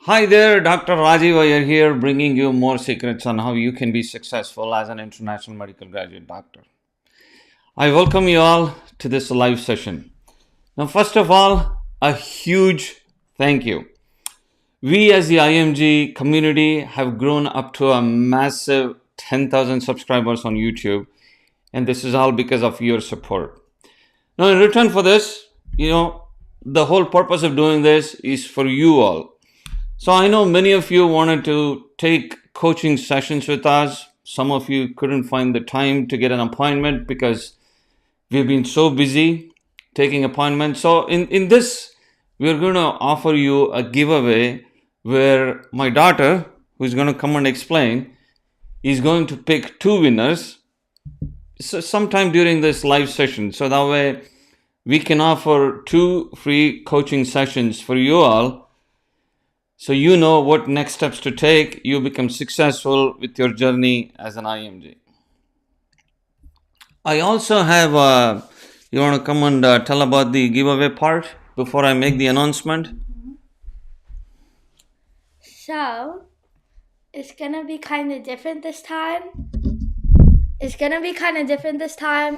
Hi there, Dr. Rajiv Iyer here, bringing you more secrets on how you can be successful as an international medical graduate doctor. I welcome you all to this live session. Now, first of all, a huge thank you. We as the IMG community have grown up to a massive 10,000 subscribers on YouTube, and this is all because of your support. Now, in return for this, the whole purpose of doing this is for you all. So I know many of you wanted to take coaching sessions with us. Some of you couldn't find the time to get an appointment because we've been so busy taking appointments. So in this, we're going to offer you a giveaway where my daughter, who's going to come and explain, is going to pick two winners sometime during this live session. So that way we can offer two free coaching sessions for you all. So you know what next steps to take. You become successful with your journey as an IMG. I also have, you want to come and tell about the giveaway part before I make the announcement? So, it's going to be kind of different this time.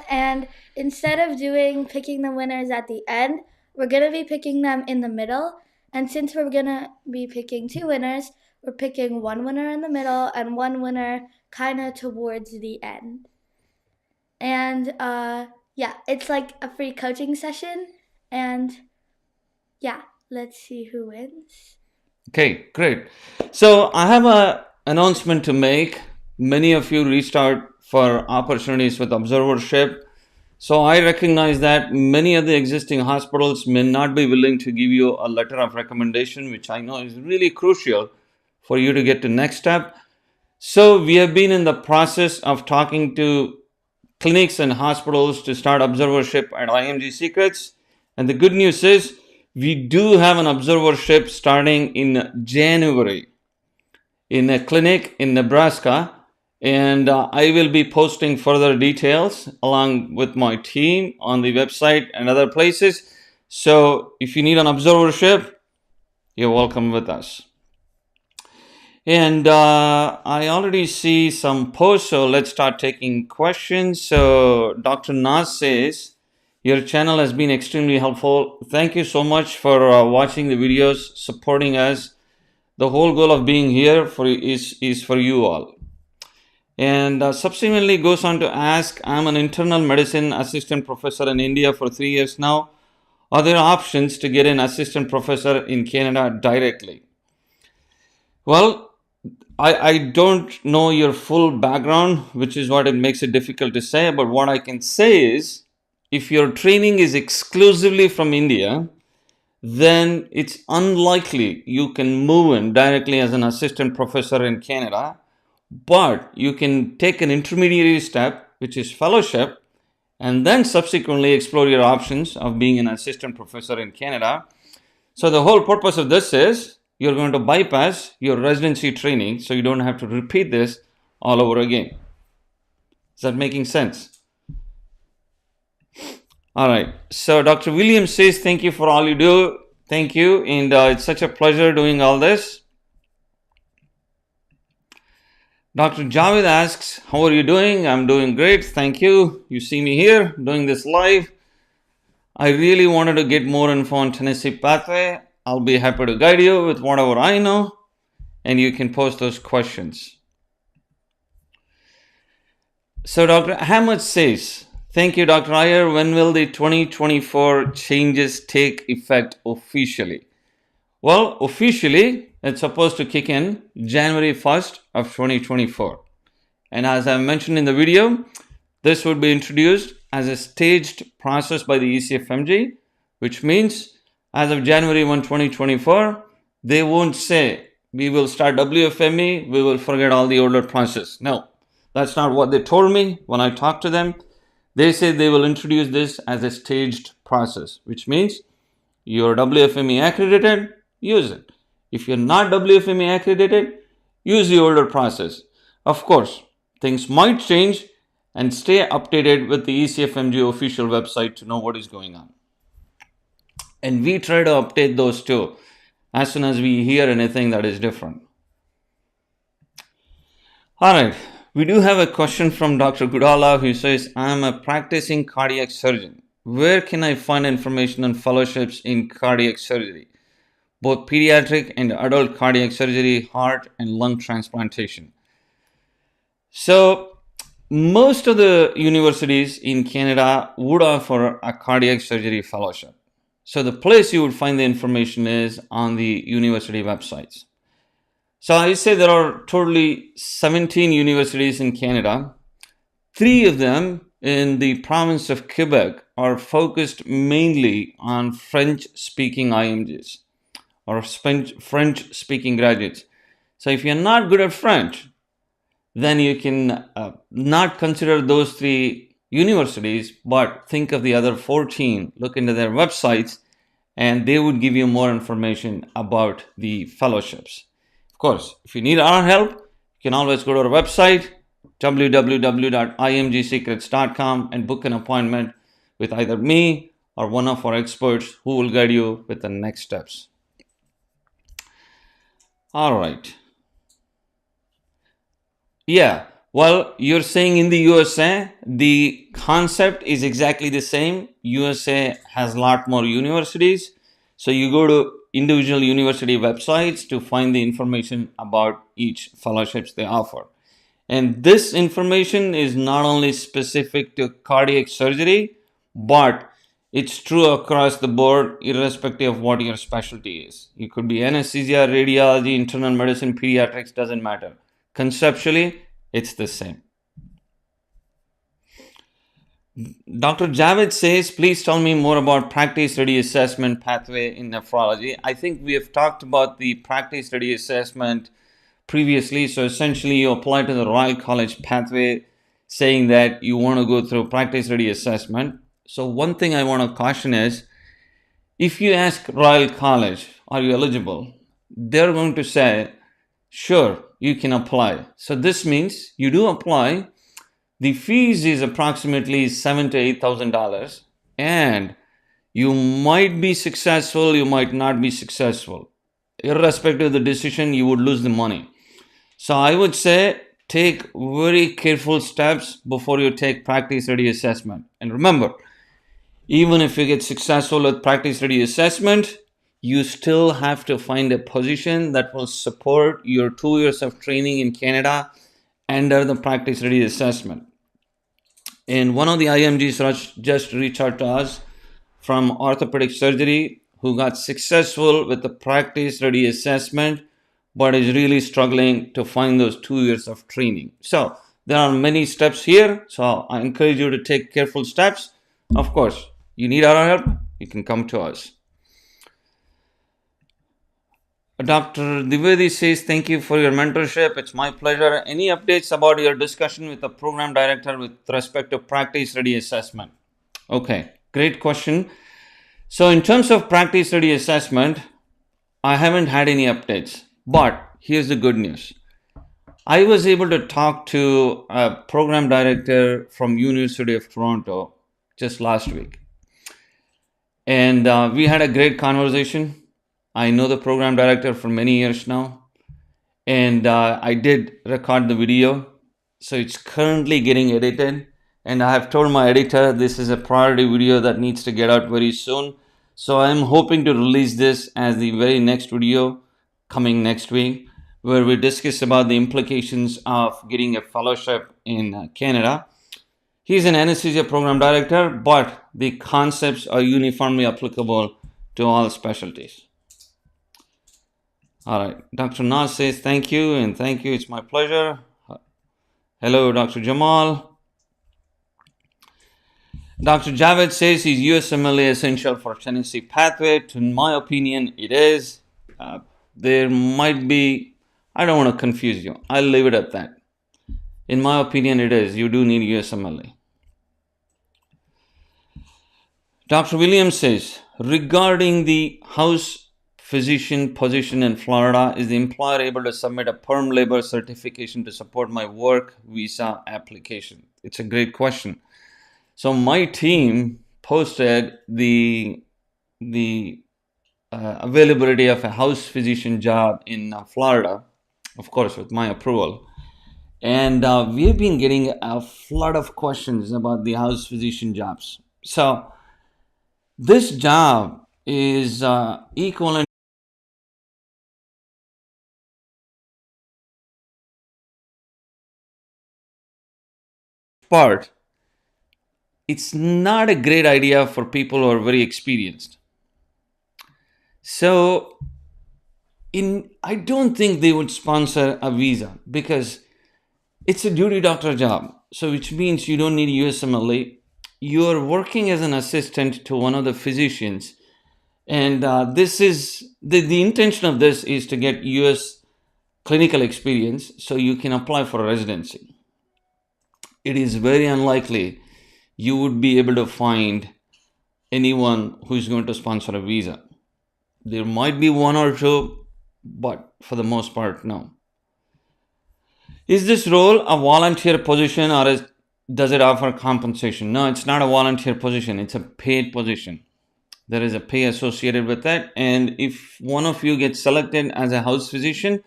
And instead of picking the winners at the end, we're going to be picking them in the middle. And since we're going to be picking two winners, we're picking one winner in the middle and one winner kind of towards the end. And it's like a free coaching session. And let's see who wins. Okay, great. So I have an announcement to make. Many of you reached out for opportunities with Observership. So I recognize that many of the existing hospitals may not be willing to give you a letter of recommendation, which I know is really crucial for you to get to next step. So we have been in the process of talking to clinics and hospitals to start Observership at IMG Secrets. And the good news is we do have an Observership starting in January in a clinic in Nebraska. And I will be posting further details along with my team on the website and other places. So if you need an Observership, you're welcome with us. And I already see some posts, so let's start taking questions. So Dr. Nas says, your channel has been extremely helpful. Thank you so much for watching the videos, supporting us. The whole goal of being here is for you all. And subsequently goes on to ask, I'm an internal medicine assistant professor in India for 3 years now. Are there options to get an assistant professor in Canada directly? Well, I don't know your full background, which is what it makes it difficult to say. But what I can say is, if your training is exclusively from India, then it's unlikely you can move in directly as an assistant professor in Canada. But you can take an intermediary step, which is fellowship, and then subsequently explore your options of being an assistant professor in Canada. So the whole purpose of this is you're going to bypass your residency training so you don't have to repeat this all over again. Is that making sense? All right. So Dr. Williams says, thank you for all you do. Thank you. And it's such a pleasure doing all this. Dr. Javed asks, how are you doing? I'm doing great. Thank you. You see me here doing this live. I really wanted to get more info on Tennessee pathway. I'll be happy to guide you with whatever I know, and you can post those questions. So Dr. Ahmed says, thank you, Dr. Iyer. When will the 2024 changes take effect officially? Well, officially, it's supposed to kick in January 1st of 2024. And as I mentioned in the video, this would be introduced as a staged process by the ECFMG, which means as of January 1, 2024, they won't say, we will start WFME, we will forget all the older process. No, that's not what they told me when I talked to them. They said they will introduce this as a staged process, which means you're WFME accredited, use it. If you're not WFME accredited, use the older process. Of course, things might change, and stay updated with the ECFMG official website to know what is going on. And we try to update those too. as soon as we hear anything that is different. All right, we do have a question from Dr. Gudala who says, I'm a practicing cardiac surgeon. Where can I find information on fellowships in cardiac surgery, both pediatric and adult cardiac surgery, heart and lung transplantation? So, most of the universities in Canada would offer a cardiac surgery fellowship. So, the place you would find the information is on the university websites. So, I say there are totally 17 universities in Canada. 3 of them in the province of Quebec are focused mainly on French speaking IMGs or French speaking graduates. So, if you're not good at French, then you can not consider those 3 universities, but think of the other 14. Look into their websites, and they would give you more information about the fellowships. Of course, if you need our help, you can always go to our website, www.imgsecrets.com, and book an appointment with either me or one of our experts who will guide you with the next steps. All right. Yeah, well, you're saying in the USA, the concept is exactly the same. USA has a lot more universities. So you go to individual university websites to find the information about each fellowships they offer. And this information is not only specific to cardiac surgery, but it's true across the board, irrespective of what your specialty is. You could be anesthesia, radiology, internal medicine, pediatrics, doesn't matter. Conceptually, it's the same. Dr. Javed says, please tell me more about practice ready assessment pathway in nephrology. I think we have talked about the practice ready assessment previously. So essentially, you apply to the Royal College pathway saying that you want to go through practice ready assessment. So one thing I want to caution is, if you ask Royal College, are you eligible? They're going to say, sure, you can apply. So this means you do apply. The fees is approximately $7,000 to $8,000, and you might be successful, you might not be successful. Irrespective of the decision, you would lose the money. So I would say take very careful steps before you take practice ready assessment. And remember, even if you get successful with practice ready assessment, you still have to find a position that will support your 2 years of training in Canada under the practice ready assessment. And one of the IMGs just reached out to us from orthopedic surgery who got successful with the practice ready assessment, but is really struggling to find those 2 years of training. So there are many steps here. So I encourage you to take careful steps. Of course, you need our help, you can come to us. Dr. Divedi says, thank you for your mentorship. It's my pleasure. Any updates about your discussion with the program director with respect to practice ready assessment? Okay, great question. So in terms of practice ready assessment, I haven't had any updates, but here's the good news. I was able to talk to a program director from University of Toronto just last week. And we had a great conversation. I know the program director for many years now, and I did record the video. So it's currently getting edited, and I have told my editor this is a priority video that needs to get out very soon. So I'm hoping to release this as the very next video coming next week, where we discuss about the implications of getting a fellowship in Canada. He's an anesthesia program director, but the concepts are uniformly applicable to all specialties. All right, Dr. Nas says thank you, and thank you, it's my pleasure. Hello, Dr. Jamal. Dr. Javed says is USMLE essential for Tennessee pathway? In my opinion, it is. There might be, I don't want to confuse you. I'll leave it at that. In my opinion, it is. You do need USMLE. Dr. Williams says, regarding the house physician position in Florida, is the employer able to submit a perm labor certification to support my work visa application? It's a great question. So my team posted the availability of a house physician job in Florida, of course, with my approval. And we've been getting a flood of questions about the house physician jobs. So this job is equivalent part. It's not a great idea for people who are very experienced. So I don't think they would sponsor a visa because it's a duty doctor job. So which means you don't need USMLE. You're working as an assistant to one of the physicians, and this is the intention of this is to get US clinical experience so you can apply for a residency. It is very unlikely you would be able to find anyone who is going to sponsor a visa. There might be one or two, but for the most part, no. Is this role a volunteer position or does it offer compensation? No, it's not a volunteer position, it's a paid position. There is a pay associated with that, and if one of you gets selected as a house physician,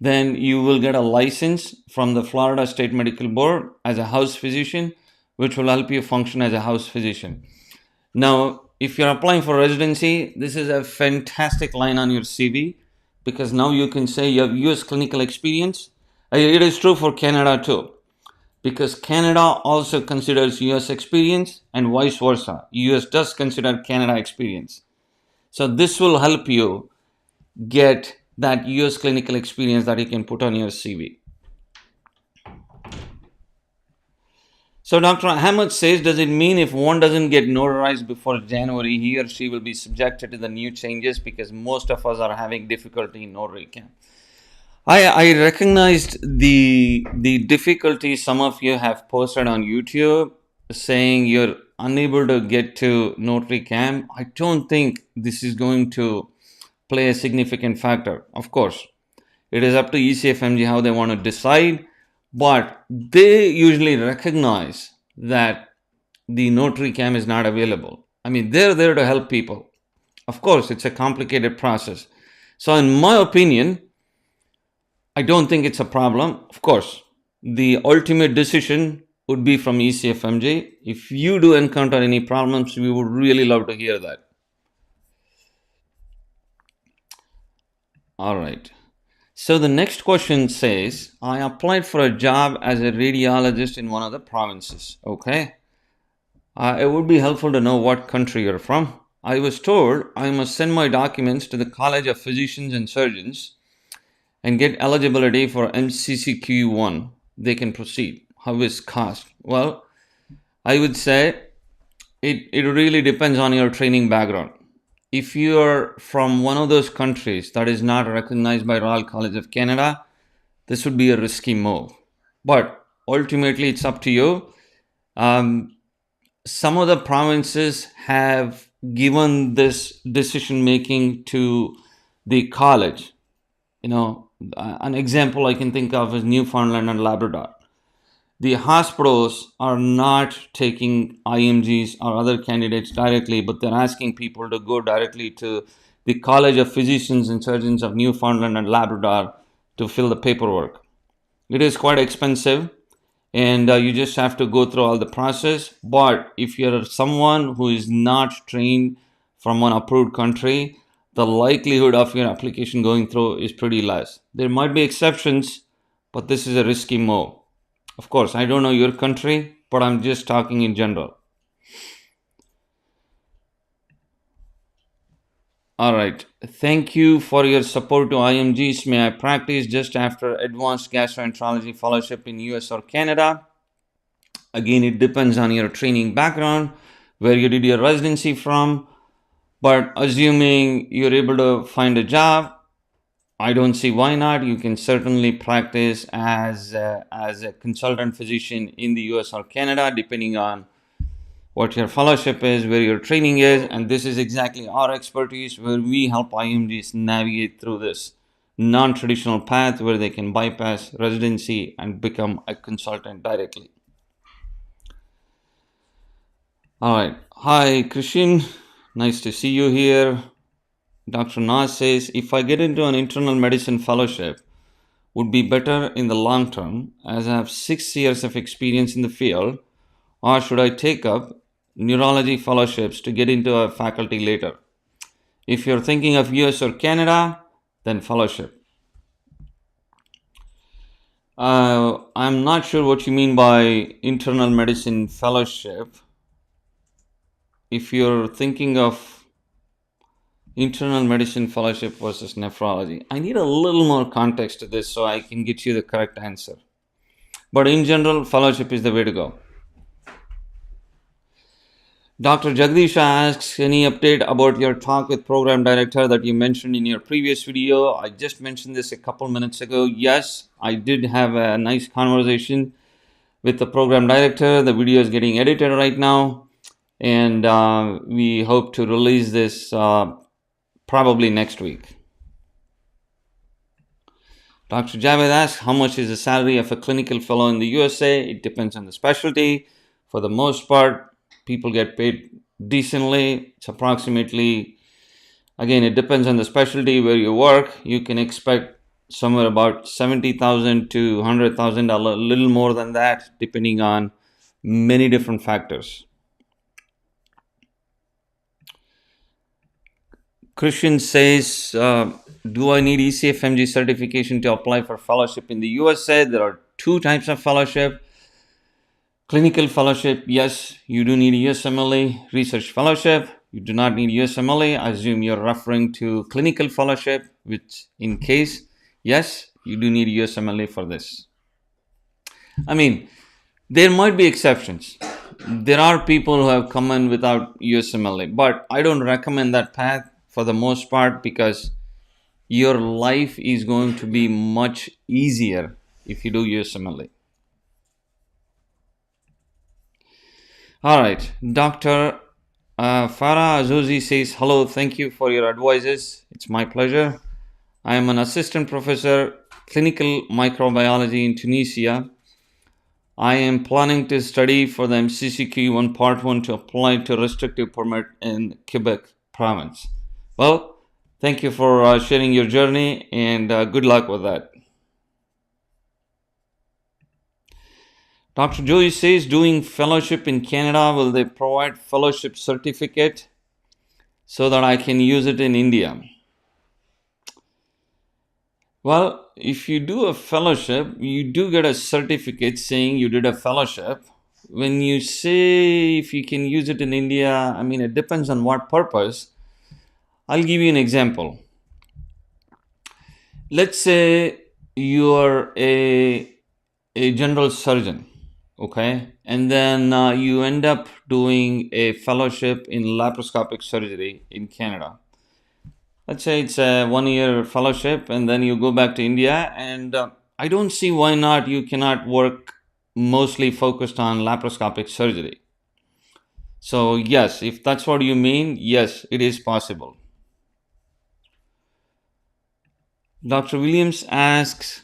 then you will get a license from the Florida State Medical Board as a house physician, which will help you function as a house physician. Now, if you're applying for residency, this is a fantastic line on your CV because now you can say you have US clinical experience. It is true for Canada too, because Canada also considers US experience and vice versa. US does consider Canada experience. So this will help you get that US clinical experience that you can put on your CV. So Dr. Ahmed says, does it mean if one doesn't get notarized before January, he or she will be subjected to the new changes because most of us are having difficulty in notary camp? I recognized the difficulty some of you have posted on YouTube saying you're unable to get to notary camp. I don't think this is going to play a significant factor. Of course, it is up to ECFMG how they want to decide, but they usually recognize that the notary cam is not available. I mean, they're there to help people. Of course, it's a complicated process. So, in my opinion, I don't think it's a problem. Of course, the ultimate decision would be from ECFMG. If you do encounter any problems, we would really love to hear that. All right. So the next question says, I applied for a job as a radiologist in one of the provinces. Okay. It would be helpful to know what country you're from. I was told I must send my documents to the College of Physicians and Surgeons and get eligibility for MCCQ1. They can proceed. How is cost? Well, I would say it really depends on your training background. If you're from one of those countries that is not recognized by Royal College of Canada, this would be a risky move. But ultimately, it's up to you. Some of the provinces have given this decision making to the college. An example I can think of is Newfoundland and Labrador. The hospitals are not taking IMGs or other candidates directly, but they're asking people to go directly to the College of Physicians and Surgeons of Newfoundland and Labrador to fill the paperwork. It is quite expensive, and you just have to go through all the process. But if you're someone who is not trained from an approved country, the likelihood of your application going through is pretty less. There might be exceptions, but this is a risky move. Of course, I don't know your country, but I'm just talking in general. All right. Thank you for your support to IMGs. May I practice just after advanced gastroenterology fellowship in US or Canada? Again, it depends on your training background, where you did your residency from. But assuming you're able to find a job, I don't see why not. You can certainly practice as a consultant physician in the US or Canada, depending on what your fellowship is, where your training is. And this is exactly our expertise, where we help IMDs navigate through this non-traditional path where they can bypass residency and become a consultant directly. All right. Hi, Christian. Nice to see you here. Dr. Nas says, if I get into an internal medicine fellowship, would be better in the long term as I have 6 years of experience in the field, or should I take up neurology fellowships to get into a faculty later? If you're thinking of US or Canada, then fellowship. I'm not sure what you mean by internal medicine fellowship. If you're thinking of internal medicine fellowship versus nephrology, I need a little more context to this so I can get you the correct answer. But in general, fellowship is the way to go. Dr. Jagdisha asks, any update about your talk with program director that you mentioned in your previous video? I just mentioned this a couple minutes ago. Yes, I did have a nice conversation with the program director. The video is getting edited right now, and we hope to release this probably next week. Dr. Javed asks, how much is the salary of a clinical fellow in the USA? It depends on the specialty. For the most part, people get paid decently. It's approximately, again, it depends on the specialty where you work. You can expect somewhere about $70,000 to $100,000, a little more than that, depending on many different factors. Christian says, do I need ECFMG certification to apply for fellowship in the USA? There are 2 types of fellowship. Clinical fellowship, yes, you do need USMLE research fellowship. You do not need USMLE. I assume you're referring to clinical fellowship, which in case, yes, you do need USMLE for this. I mean, there might be exceptions. There are people who have come in without USMLE, but I don't recommend that path for the most part because your life is going to be much easier if you do USMLE. All right, Dr. Farah Azuzi says, hello, thank you for your advices. It's my pleasure. I am an assistant professor, clinical microbiology in Tunisia. I am planning to study for the MCCQ1 Part 1 to apply to restrictive permit in Quebec province. Well, thank you for sharing your journey and good luck with that. Dr. Joey says, doing fellowship in Canada, will they provide fellowship certificate so that I can use it in India? Well, if you do a fellowship, you do get a certificate saying you did a fellowship. When you say if you can use it in India, I mean, it depends on what purpose. I'll give you an example. Let's say you are a general surgeon, okay? And then you end up doing a fellowship in laparoscopic surgery in Canada. Let's say it's a 1-year fellowship and then you go back to India, and I don't see why not you cannot work mostly focused on laparoscopic surgery. So yes, if that's what you mean, yes, it is possible. Dr. Williams asks,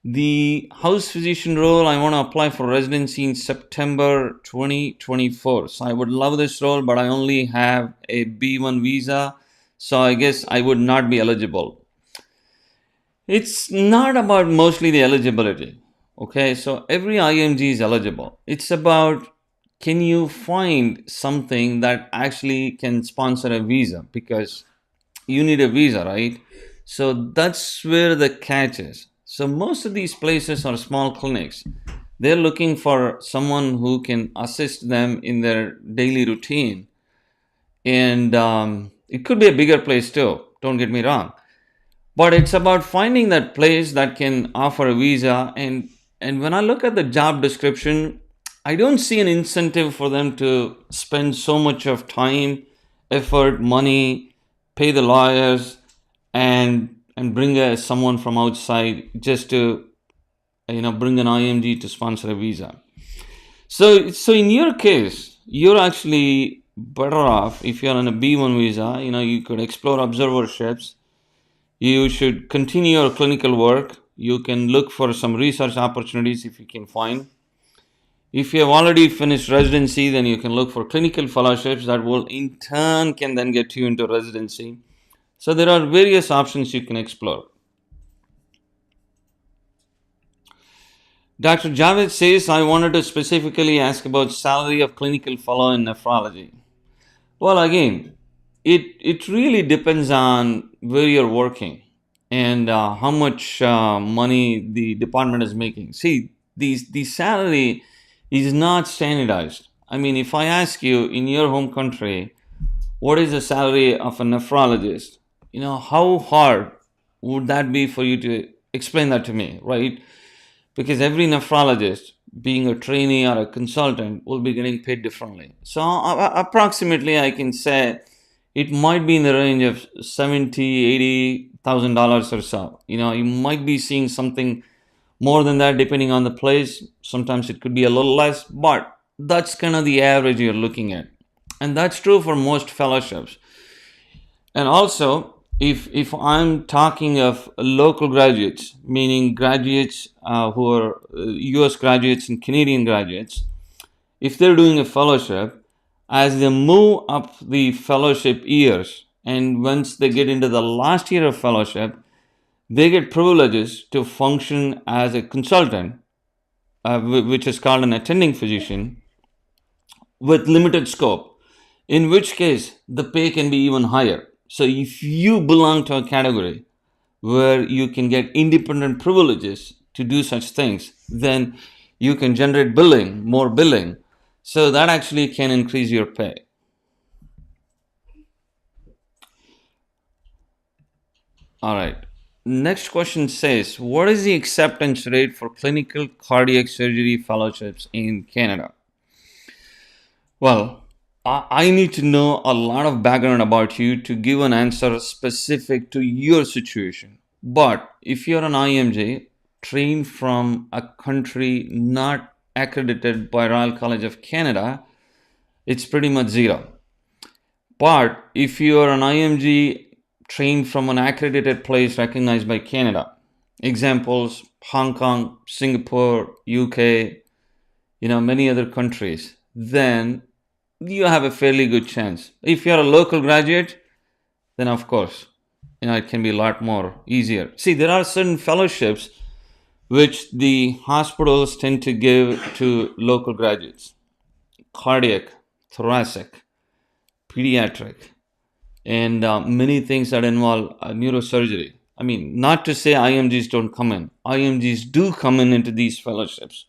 the house physician role, I want to apply for residency in September 2024. So I would love this role, but I only have a B1 visa. So I guess I would not be eligible. It's not about mostly the eligibility. Okay, so every IMG is eligible. It's about, can you find something that actually can sponsor a visa? Because you need a visa, right? So that's where the catch is. So most of these places are small clinics. They're looking for someone who can assist them in their daily routine. And it could be a bigger place too, don't get me wrong. But it's about finding that place that can offer a visa. And when I look at the job description, I don't see an incentive for them to spend so much of time, effort, money, pay the lawyers, and bring someone from outside just to bring an IMG to sponsor a visa. So in your case, you're actually better off if you're on a B1 visa. You could explore observerships. You should continue your clinical work. You can look for some research opportunities if you can find. If you have already finished residency, then you can look for clinical fellowships that will in turn can then get you into residency. So there are various options you can explore. Dr. Javed says, I wanted to specifically ask about salary of clinical fellow in nephrology. Well, again, it really depends on where you're working and how much money the department is making. See, the salary is not standardized. I mean, if I ask you in your home country, what is the salary of a nephrologist? How hard would that be for you to explain that to me, right? Because every nephrologist, being a trainee or a consultant, will be getting paid differently. So approximately, I can say it might be in the range of $70,000-$80,000 or so. You might be seeing something more than that depending on the place. Sometimes it could be a little less, but that's kind of the average you're looking at, and that's true for most fellowships. And also, if I'm talking of local graduates, meaning graduates who are US graduates and Canadian graduates, if they're doing a fellowship, as they move up the fellowship years, and once they get into the last year of fellowship, they get privileges to function as a consultant, which is called an attending physician, with limited scope, in which case the pay can be even higher. So if you belong to a category where you can get independent privileges to do such things, then you can generate more billing. So that actually can increase your pay. All right. Next question says, what is the acceptance rate for clinical cardiac surgery fellowships in Canada? Well, I need to know a lot of background about you to give an answer specific to your situation. But if you're an IMJ trained from a country not accredited by Royal College of Canada, it's pretty much zero. But if you are an IMG trained from an accredited place recognized by Canada, examples Hong Kong, Singapore, UK, many other countries, then you have a fairly good chance. If you're a local graduate, then of course, it can be a lot more easier. See, there are certain fellowships which the hospitals tend to give to local graduates: cardiac, thoracic, pediatric, and many things that involve neurosurgery. I mean, not to say IMGs don't come in. IMGs do come in into these fellowships.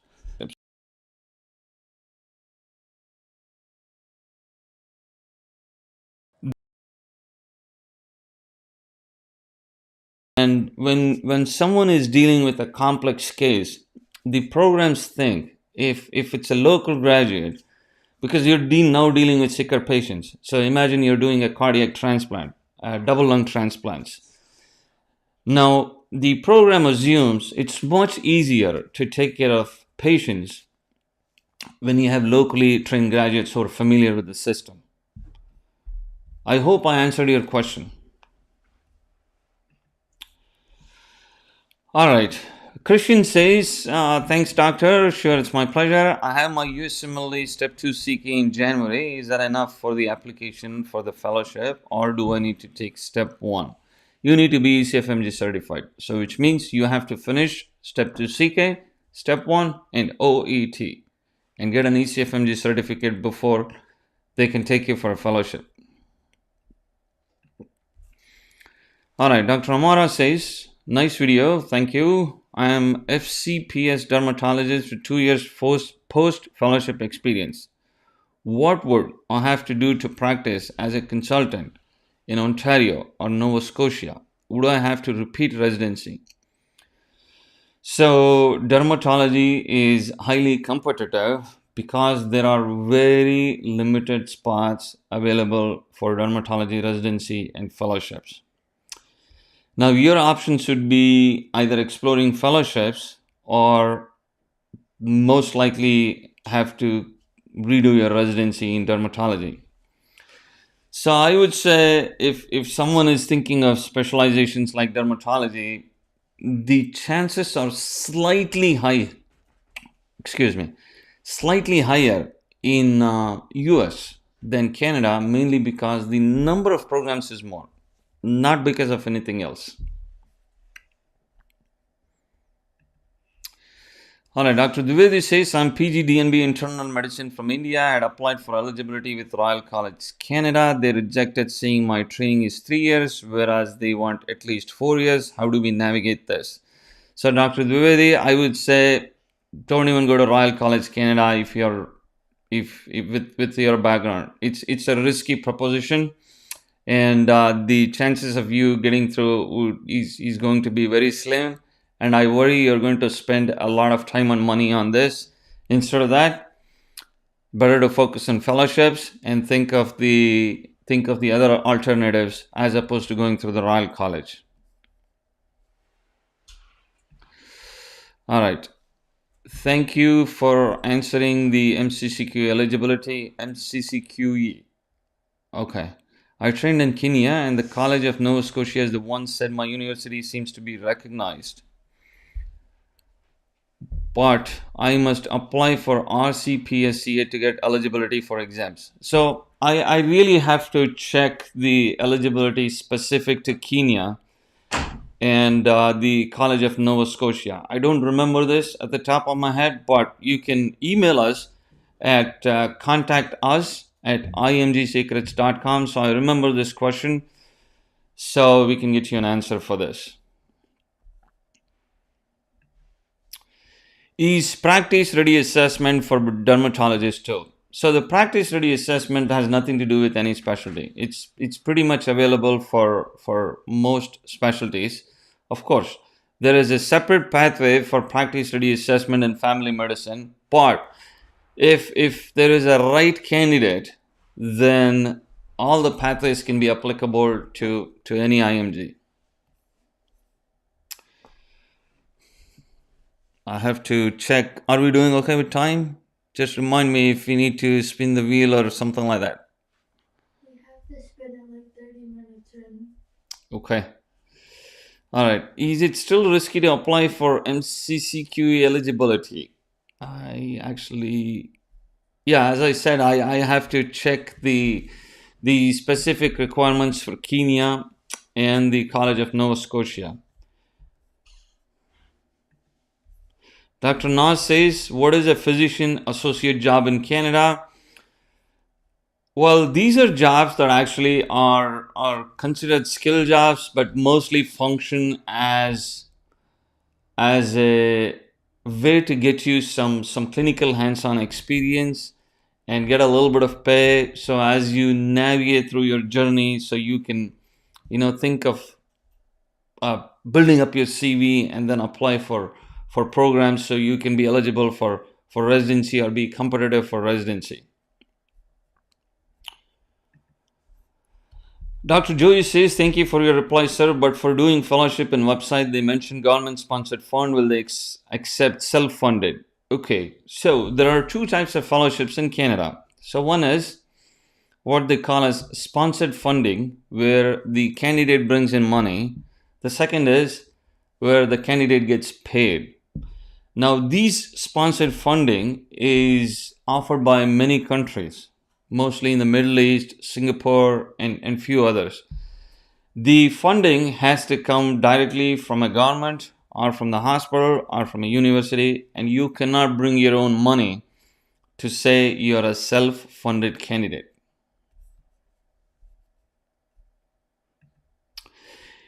And when someone is dealing with a complex case, the programs think if it's a local graduate, because you're now dealing with sicker patients. So imagine you're doing a cardiac transplant, double lung transplants. Now, the program assumes it's much easier to take care of patients when you have locally trained graduates who are familiar with the system. I hope I answered your question. All right. Christian says, thanks, doctor. Sure, it's my pleasure. I have my USMLE Step 2 CK in January. Is that enough for the application for the fellowship, or do I need to take Step 1? You need to be ECFMG certified. So, which means you have to finish Step 2 CK, Step 1, and OET, and get an ECFMG certificate before they can take you for a fellowship. All right. Dr. Amara says, nice video. Thank you. I am FCPS dermatologist with 2 years post fellowship experience. What would I have to do to practice as a consultant in Ontario or Nova Scotia? Would I have to repeat residency? So, dermatology is highly competitive because there are very limited spots available for dermatology residency and fellowships. Now, your options should be either exploring fellowships or most likely have to redo your residency in dermatology. So I would say if someone is thinking of specializations like dermatology, the chances are slightly higher in US than Canada, mainly because the number of programs is more. not because of anything else. All right, Dr. Dwivedi says, I'm PG DNB Internal Medicine from India. I had applied for eligibility with Royal College Canada. They rejected, saying my training is 3 years, whereas they want at least 4 years. How do we navigate this? So, Dr. Dwivedi, I would say don't even go to Royal College Canada if you're if with your background. It's a risky proposition, and the chances of you getting through is going to be very slim. And I worry you're going to spend a lot of time and money on this. Instead of that, better to focus on fellowships and think of the other alternatives as opposed to going through the Royal College. All right. Thank you for answering the MCCQ eligibility. MCCQE. Okay. I trained in Kenya, and the College of Nova Scotia is the one said my university seems to be recognized. But I must apply for RCPSCA to get eligibility for exams. So I really have to check the eligibility specific to Kenya and the College of Nova Scotia. I don't remember this at the top of my head, but you can email us at contact us at imgsecrets.com. So I remember this question, so we can get you an answer for this. Is practice ready assessment for dermatologists too? So the practice ready assessment has nothing to do with any specialty. It's pretty much available for most specialties. Of course, there is a separate pathway for practice ready assessment in family medicine, but if there is a right candidate, then all the pathways can be applicable to any IMG. I have to check. Are we doing okay with time? Just remind me if we need to spin the wheel or something like that. We have to spin it like 30 minutes in. Okay. All right. Is it still risky to apply for MCCQ eligibility? As I said, I have to check the specific requirements for Kenya and the College of Nova Scotia. Dr. Nas says, what is a physician associate job in Canada? Well, these are jobs that actually are considered skill jobs, but mostly function as a way to get you some clinical hands-on experience and get a little bit of pay. So as you navigate through your journey, so you can, think of building up your CV and then apply for programs so you can be eligible for residency or be competitive for residency. Dr. Joey says, thank you for your reply, sir, but for doing fellowship and website, they mentioned government-sponsored fund. Will they accept self-funded? Okay, so there are two types of fellowships in Canada. So one is what they call as sponsored funding, where the candidate brings in money. The second is where the candidate gets paid. Now, these sponsored funding is offered by many countries, mostly in the Middle East, Singapore, and few others. The funding has to come directly from a government or from the hospital or from a university, and you cannot bring your own money to say you're a self-funded candidate.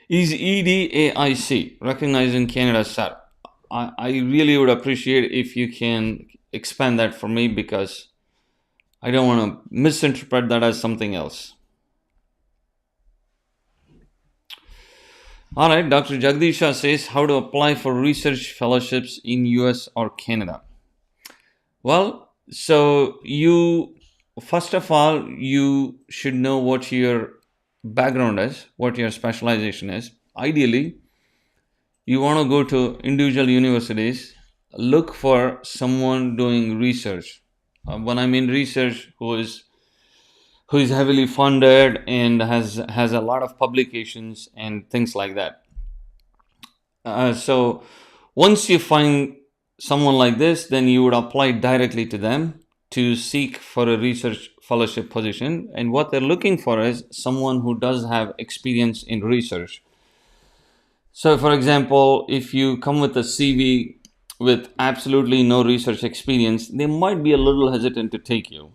Is EDAIC recognized in Canada, sir? I really would appreciate if you can expand that for me, because I don't want to misinterpret that as something else. All right, Dr. Jagdisha says, how to apply for research fellowships in US or Canada? Well, so first of all, you should know what your background is, what your specialization is. Ideally, you want to go to individual universities, look for someone doing research. When I mean research, who is heavily funded and has a lot of publications and things like that. So once you find someone like this, then you would apply directly to them to seek for a research fellowship position, and what they're looking for is someone who does have experience in research. So, for example, if you come with a CV with absolutely no research experience, they might be a little hesitant to take you.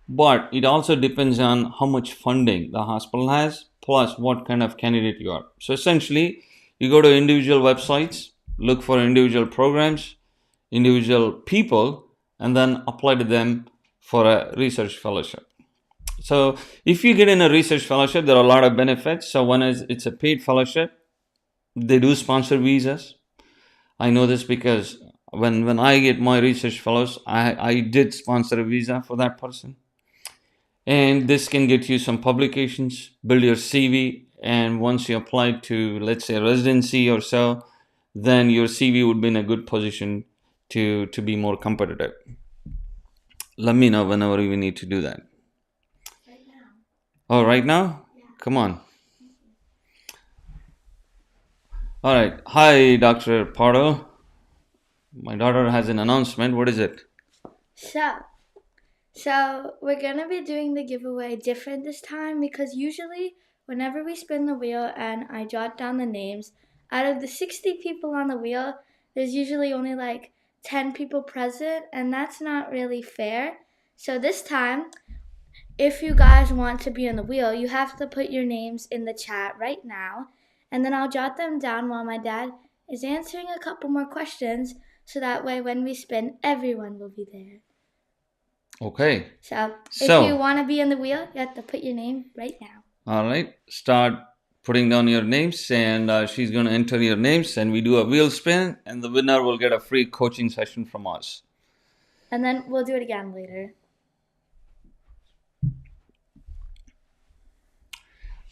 But it also depends on how much funding the hospital has, plus what kind of candidate you are. So, essentially, you go to individual websites, look for individual programs, individual people, and then apply to them for a research fellowship. So, if you get in a research fellowship, there are a lot of benefits. So, one is it's a paid fellowship. They do sponsor visas. I know this because when I get my research fellows, I did sponsor a visa for that person. And this can get you some publications, build your CV, and once you apply to, let's say, residency or so, then your CV would be in a good position to be more competitive. Let me know whenever we need to do that. Right now. Oh, right now? Yeah. Come on. All right. Hi, Dr. Pardo. My daughter has an announcement. What is it? So we're gonna be doing the giveaway different this time because usually whenever we spin the wheel and I jot down the names, out of the 60 people on the wheel, there's usually only like 10 people present, and that's not really fair. So this time, if you guys want to be on the wheel, you have to put your names in the chat right now, and then I'll jot them down while my dad is answering a couple more questions, so that way when we spin, everyone will be there. Okay. So if you want to be on the wheel, you have to put your name right now. All right. Start putting down your names, and she's going to enter your names, and we do a wheel spin, and the winner will get a free coaching session from us. And then we'll do it again later.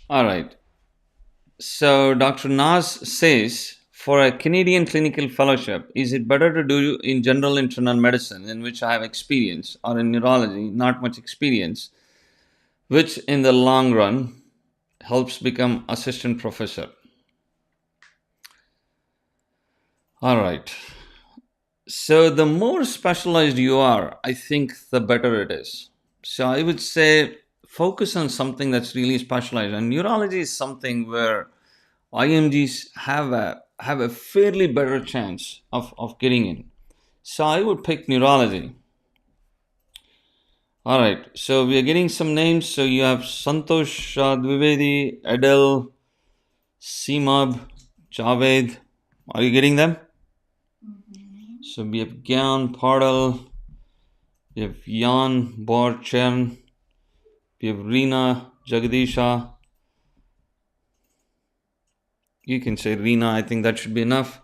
All right. So Dr. Nas says, for a Canadian clinical fellowship, is it better to do in general internal medicine, in which I have experience, or in neurology, not much experience, which in the long run helps become assistant professor? All right. So the more specialized you are, I think the better it is. So I would say focus on something that's really specialized. And neurology is something where IMGs have a fairly better chance of getting in. So I would pick neurology. All right. So we are getting some names. So you have Santosh Dwivedi, Adel, Simab, Javed. Are you getting them? So we have Gyan Pardal, we have Jan Borchen, we have Reena Jagadisha. You can say Reena, I think that should be enough.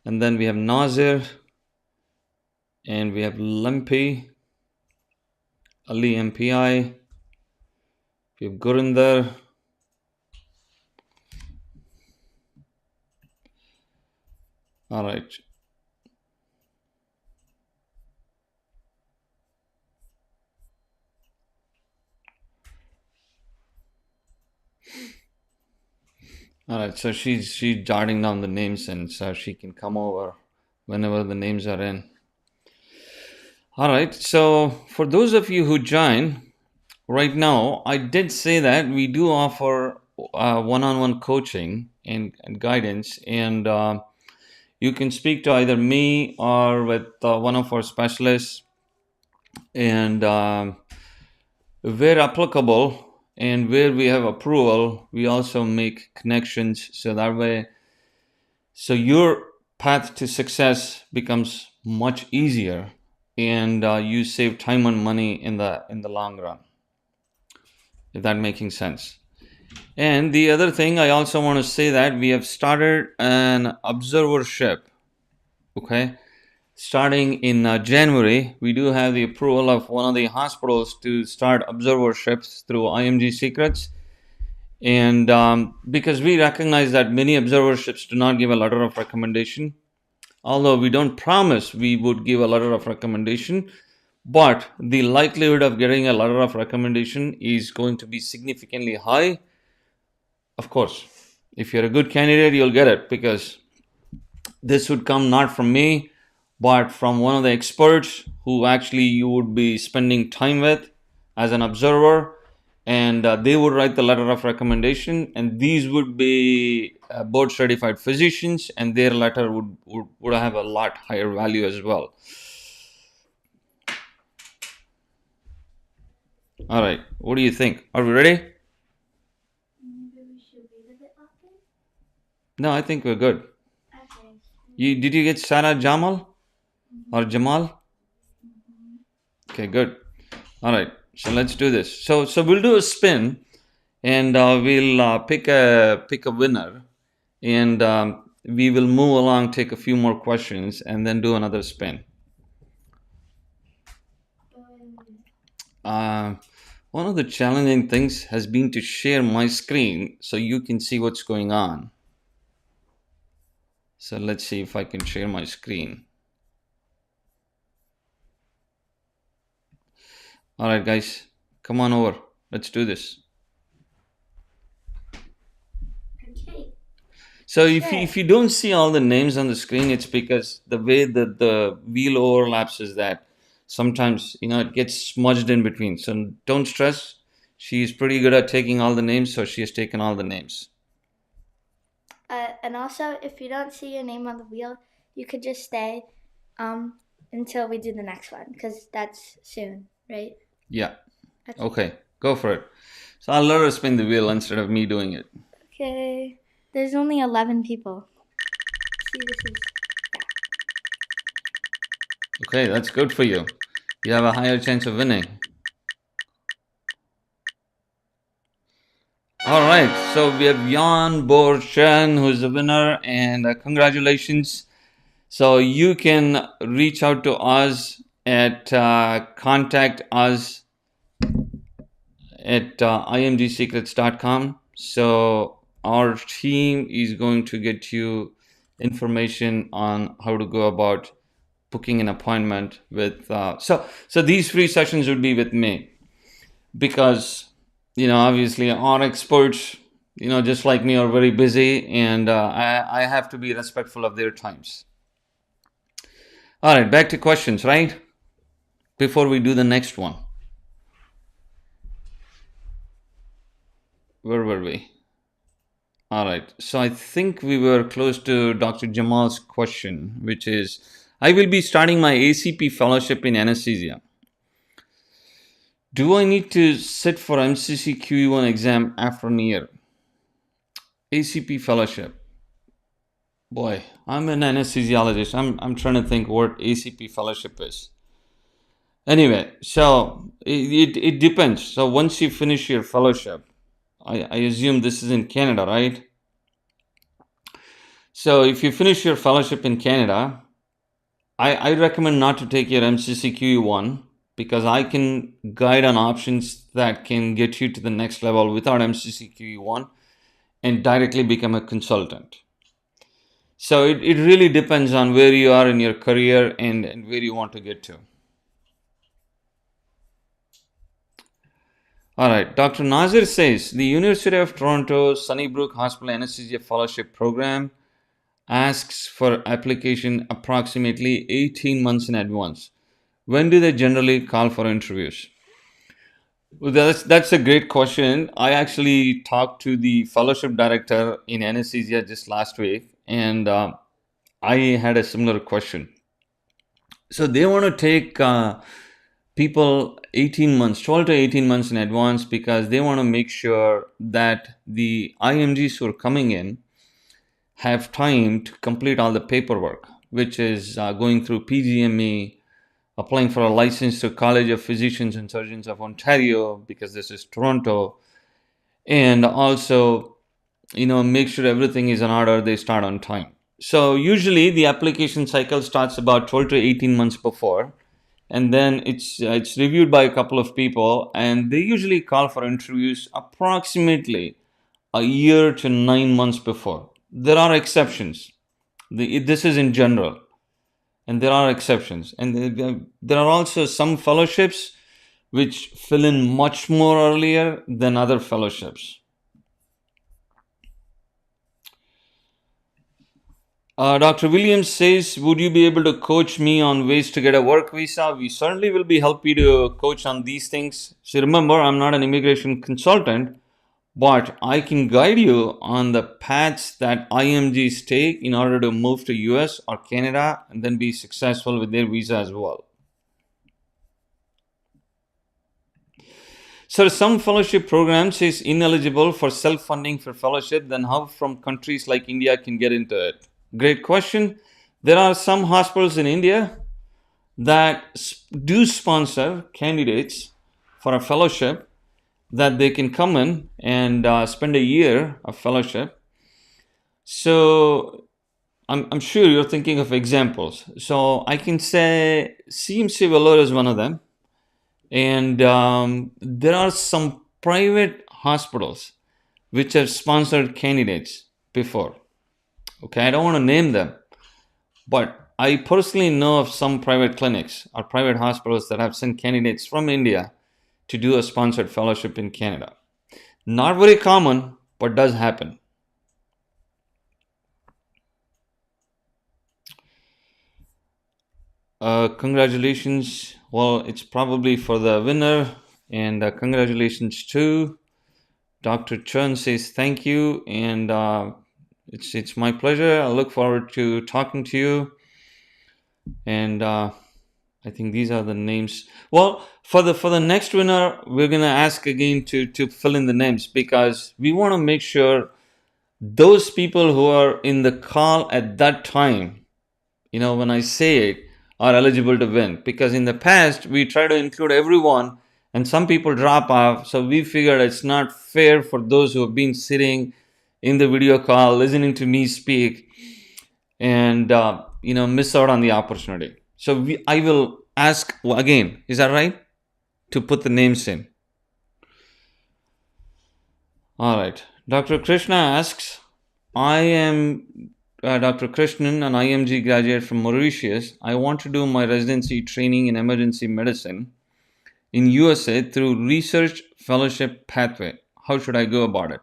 And then we have Nazir, and we have Lampi, Ali MPI, we have Gurinder. All right. All right, so she's jotting down the names, and so she can come over whenever the names are in. All right, so for those of you who join right now, I did say that we do offer one-on-one coaching and guidance, and you can speak to either me or with one of our specialists, and where applicable and where we have approval, we also make connections, so that way, so your path to success becomes much easier, and you save time and money in the long run, if that making sense. And the other thing I also want to say that we have started an observership. Okay, starting in January, we do have the approval of one of the hospitals to start observerships through IMG Secrets. And because we recognize that many observerships do not give a letter of recommendation, although we don't promise we would give a letter of recommendation, but the likelihood of getting a letter of recommendation is going to be significantly high. Of course, if you're a good candidate, you'll get it, because this would come not from me, but from one of the experts who actually you would be spending time with, as an observer, and they would write the letter of recommendation, and these would be board certified physicians, and their letter would have a lot higher value as well. All right, what do you think? Are we ready? Maybe we should read a bit often. No, I think we're good. Okay. Did you get Sarah Jamal or Jamal? Okay, good. All right, so let's do this. So we'll do a spin, and we'll pick a winner, and we will move along, take a few more questions, and then do another spin. One of the challenging things has been to share my screen so you can see what's going on. So let's see if I can share my screen. All right, guys, come on over. Let's do this. Okay. So if you don't see all the names on the screen, it's because the way that the wheel overlaps is that sometimes it gets smudged in between. So don't stress. She's pretty good at taking all the names, so she has taken all the names. And also, if you don't see your name on the wheel, you could just stay until we do the next one, because that's soon, right? Yeah. Okay, go for it. So I'll let her spin the wheel instead of me doing it. Okay. There's only 11 people. See, this is Okay, that's good for you. You have a higher chance of winning. All right, so we have Jan Borshen, who's the winner, and congratulations. So you can reach out to us at contact us at imgsecrets.com. So our team is going to get you information on how to go about booking an appointment with. So these free sessions would be with me, because obviously our experts, just like me, are very busy, and I have to be respectful of their times. All right, back to questions, right? Before we do the next one. Where were we? All right, so I think we were close to Dr. Jamal's question, which is, I will be starting my ACP fellowship in anesthesia. Do I need to sit for MCC QE1 exam after a year? ACP fellowship. Boy, I'm an anesthesiologist. I'm trying to think what ACP fellowship is. Anyway, so it depends. So once you finish your fellowship, I assume this is in Canada, right? So if you finish your fellowship in Canada, I recommend not to take your MCC QE1, because I can guide on options that can get you to the next level without MCC QE1 and directly become a consultant. So it really depends on where you are in your career and where you want to get to. All right, Dr. Nazir says, the University of Toronto Sunnybrook Hospital Anesthesia Fellowship Program asks for application approximately 18 months in advance. When do they generally call for interviews? Well, that's a great question. I actually talked to the fellowship director in anesthesia just last week, and I had a similar question. So they want to take people 18 months, 12 to 18 months in advance, because they want to make sure that the IMGs who are coming in have time to complete all the paperwork, which is going through PGME, applying for a license to College of Physicians and Surgeons of Ontario, because this is Toronto, and also, make sure everything is in order, they start on time. So usually the application cycle starts about 12 to 18 months before, and then it's reviewed by a couple of people, and they usually call for interviews approximately a year to 9 months before. There are exceptions. This is in general, and there are exceptions, and there are also some fellowships which fill in much more earlier than other fellowships. Dr. Williams says, would you be able to coach me on ways to get a work visa? We certainly will be happy to coach on these things. So remember, I'm not an immigration consultant, but I can guide you on the paths that IMGs take in order to move to US or Canada and then be successful with their visa as well. So some fellowship programs is ineligible for self-funding for fellowship, then how from countries like India can get into it? Great question. There are some hospitals in India that do sponsor candidates for a fellowship that they can come in and spend a year of fellowship. So I'm sure you're thinking of examples. So I can say CMC Vellore is one of them. And there are some private hospitals which have sponsored candidates before. Okay, I don't want to name them, but I personally know of some private clinics or private hospitals that have sent candidates from India to do a sponsored fellowship in Canada. Not very common, but does happen. Congratulations. Well, it's probably for the winner, and congratulations to Dr. Chern says thank you, and it's my pleasure. I look forward to talking to you, and I think these are the names. Well, for the next winner, we're gonna ask again to fill in the names because we want to make sure those people who are in the call at that time, when I say it, are eligible to win. Because in the past, we try to include everyone and some people drop off. So we figured it's not fair for those who have been sitting in the video call, listening to me speak, and miss out on the opportunity. So I will ask again, is that right? To put the names in. All right. Dr. Krishna asks, I am Dr. Krishnan, an IMG graduate from Mauritius. I want to do my residency training in emergency medicine in USA through research fellowship pathway. How should I go about it?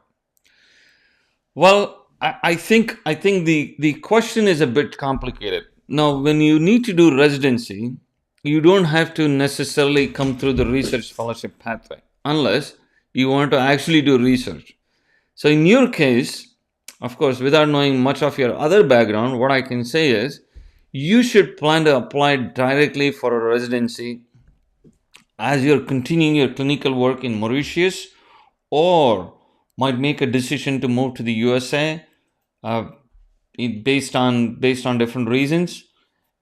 Well, I think the question is a bit complicated. Now, when you need to do residency, you don't have to necessarily come through the research fellowship pathway unless you want to actually do research. So in your case, of course, without knowing much of your other background, what I can say is you should plan to apply directly for a residency as you're continuing your clinical work in Mauritius, or might make a decision to move to the USA uh, based on different reasons,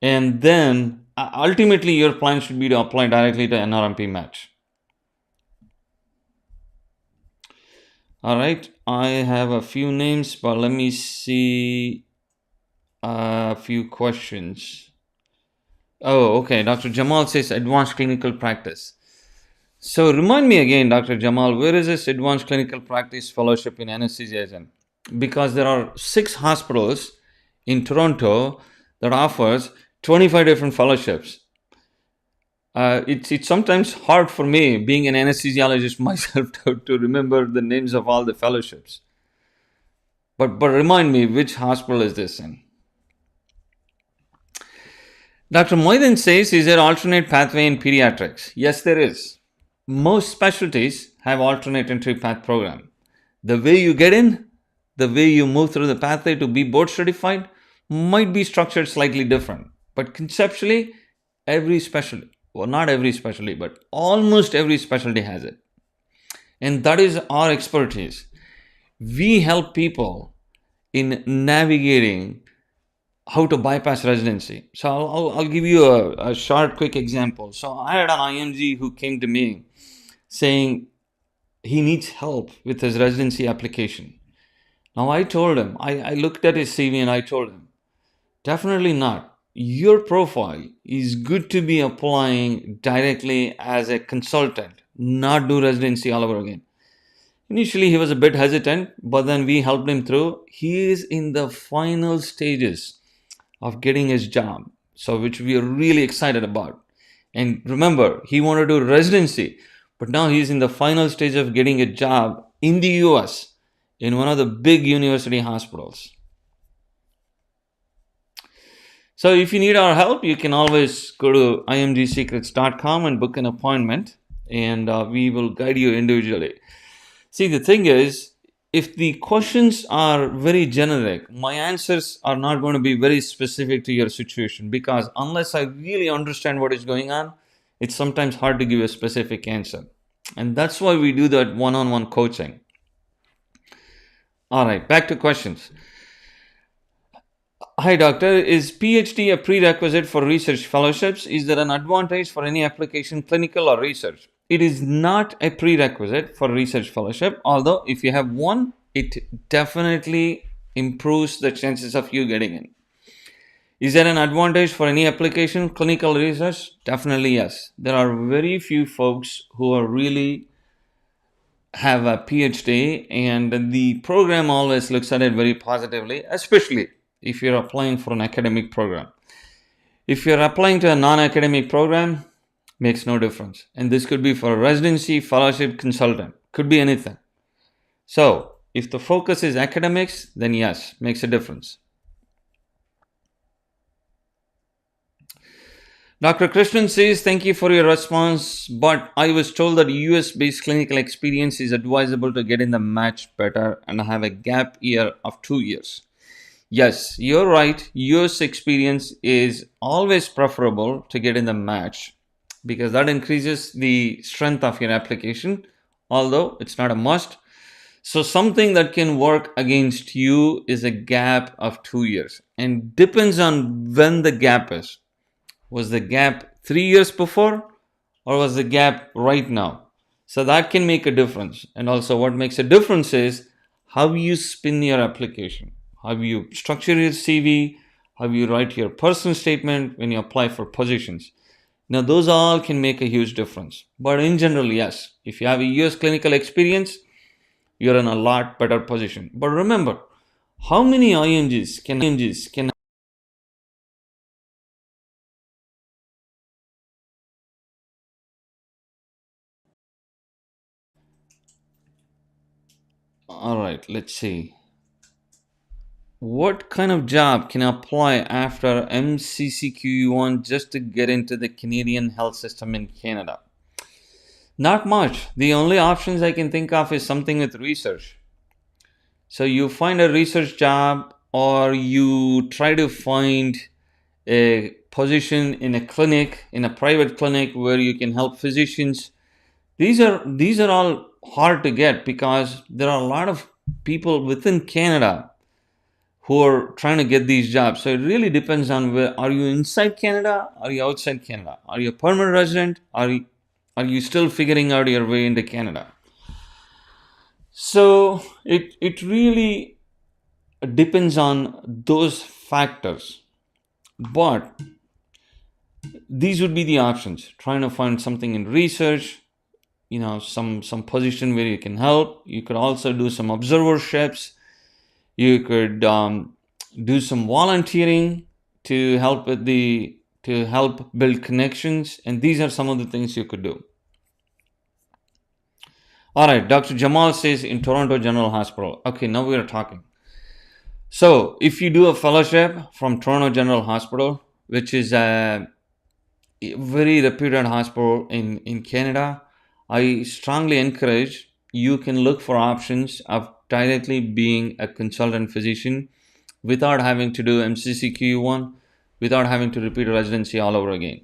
and then ultimately your plan should be to apply directly to NRMP match. All right, I have a few names, but let me see a few questions. Oh, okay. Dr. Jamal says advanced clinical practice. So remind me again, Dr. Jamal, where is this advanced clinical practice fellowship in anesthesia? Because there are 6 hospitals in Toronto that offers 25 different fellowships. It's sometimes hard for me, being an anesthesiologist myself, to remember the names of all the fellowships. But remind me, which hospital is this in? Dr. Moiden says, is there alternate pathway in pediatrics? Yes, there is. Most specialties have alternate entry path program. The way you get in, the way you move through the pathway to be board certified might be structured slightly different. But conceptually, every specialty, well, not every specialty, but almost every specialty has it. And that is our expertise. We help people in navigating how to bypass residency. So I'll give you a short, quick example. So I had an IMG who came to me saying he needs help with his residency application. Now I told him, I looked at his CV and I told him, definitely not. Your profile is good to be applying directly as a consultant, not do residency all over again. Initially, he was a bit hesitant, but then we helped him through. He is in the final stages of getting his job, so which we are really excited about. And remember, he wanted to do residency, but now he's in the final stage of getting a job in the US in one of the big university hospitals. So if you need our help, you can always go to imgsecrets.com and book an appointment, and we will guide you individually. See, the thing is, if the questions are very generic, my answers are not going to be very specific to your situation, because unless I really understand what is going on, it's sometimes hard to give a specific answer. And that's why we do that one-on-one coaching. All right, back to questions. Hi, doctor. Is PhD a prerequisite for research fellowships? Is there an advantage for any application, clinical or research? It is not a prerequisite for research fellowship, although if you have one, it definitely improves the chances of you getting in. Is there an advantage for any application, clinical research? Definitely yes. There are very few folks who are really have a PhD, and the program always looks at it very positively, especially if you're applying for an academic program. If you're applying to a non-academic program, makes no difference. And this could be for a residency, fellowship, consultant, could be anything. So if the focus is academics, then yes, makes a difference. Dr. Krishnan says, thank you for your response, but I was told that US-based clinical experience is advisable to get in the match better and have a gap year of 2 years. Yes, you're right. US experience is always preferable to get in the match because that increases the strength of your application, although it's not a must. So something that can work against you is a gap of 2 years, and depends on when the gap is. Was the gap 3 years before, or was the gap right now? So that can make a difference. And also, what makes a difference is how you spin your application, how you structure your CV, how you write your personal statement when you apply for positions. Now, those all can make a huge difference. But in general, yes, if you have a US clinical experience, you're in a lot better position. But remember, how many IMGs can all right, let's see. What kind of job can I apply after MCCQE1 just to get into the Canadian health system in Canada? Not much. The only options I can think of is something with research. So you find a research job, or you try to find a position in a clinic, in a private clinic where you can help physicians. These are all hard to get because there are a lot of people within Canada who are trying to get these jobs. So it really depends on where are you inside Canada, are you outside Canada, are you a permanent resident, are you still figuring out your way into Canada? So it really depends on those factors. But these would be the options. Trying to find something in research, some position where you can help. You could also do some observerships. You could do some volunteering to help build connections, and these are some of the things you could do. All right, Dr. Jamal says in Toronto General Hospital. Okay, now we are talking. So if you do a fellowship from Toronto General Hospital, which is a very reputed hospital in Canada, I strongly encourage you can look for options of directly being a consultant physician without having to do MCCQ1, without having to repeat residency all over again.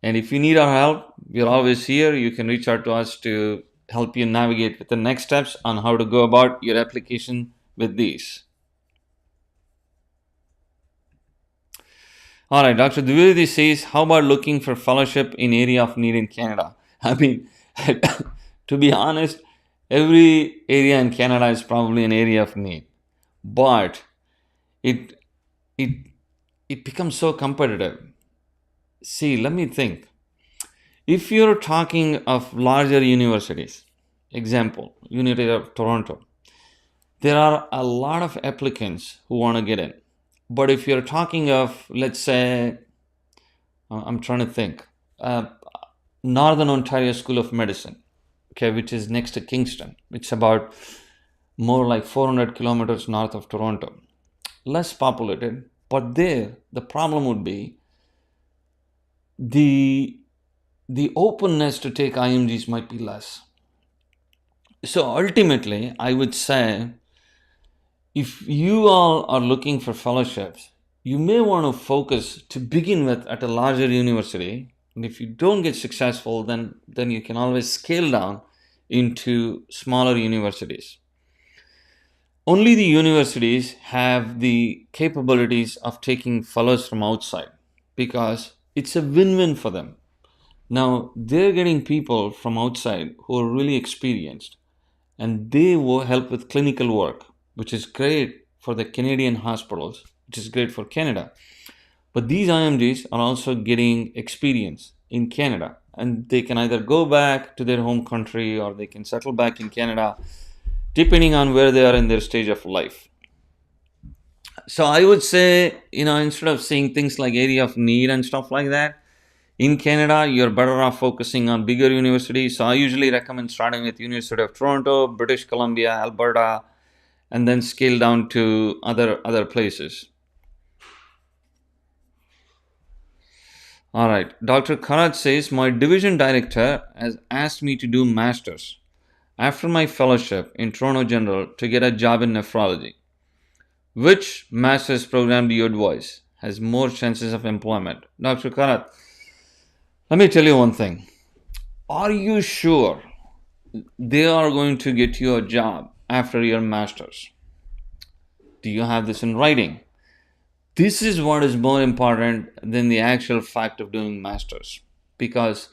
And if you need our help, we're always here. You can reach out to us to help you navigate with the next steps on how to go about your application with these. All right, Dr. Dwivedi says, how about looking for fellowship in area of need in Canada? I mean, to be honest, every area in Canada is probably an area of need, but it it it becomes so competitive. See, let me think. If you're talking of larger universities, example, University of Toronto, there are a lot of applicants who want to get in. But if you're talking of, let's say, I'm trying to think, Northern Ontario School of Medicine, okay, which is next to Kingston. It's about more like 400 kilometers north of Toronto. Less populated, But there, the problem would be the openness to take IMGs might be less. So ultimately, I would say if you all are looking for fellowships, you may want to focus to begin with at a larger university. And if you don't get successful, then you can always scale down into smaller universities. Only the universities have the capabilities of taking fellows from outside because it's a win-win for them. Now they're getting people from outside who are really experienced, and they will help with clinical work, which is great for the Canadian hospitals, which is great for Canada. But these IMGs are also getting experience in Canada, and they can either go back to their home country or they can settle back in Canada, depending on where they are in their stage of life. So I would say, instead of seeing things like area of need and stuff like that, in Canada, you're better off focusing on bigger universities. So I usually recommend starting with University of Toronto, British Columbia, Alberta, and then scale down to other places. All right. Dr. Karat says, my division director has asked me to do masters after my fellowship in Toronto General to get a job in nephrology. Which master's program do you advise has more chances of employment? Dr. Karat, let me tell you one thing. Are you sure they are going to get you a job after your master's? Do you have this in writing? This is what is more important than the actual fact of doing masters, because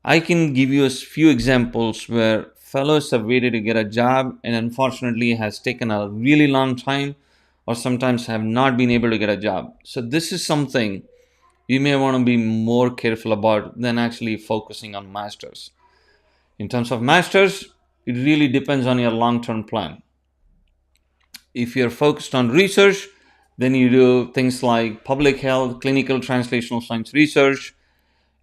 I can give you a few examples where fellows have waited to get a job and unfortunately has taken a really long time, or sometimes have not been able to get a job. So this is something you may want to be more careful about than actually focusing on masters. In terms of masters, it really depends on your long-term plan. If you're focused on research, then you do things like public health, clinical translational science research.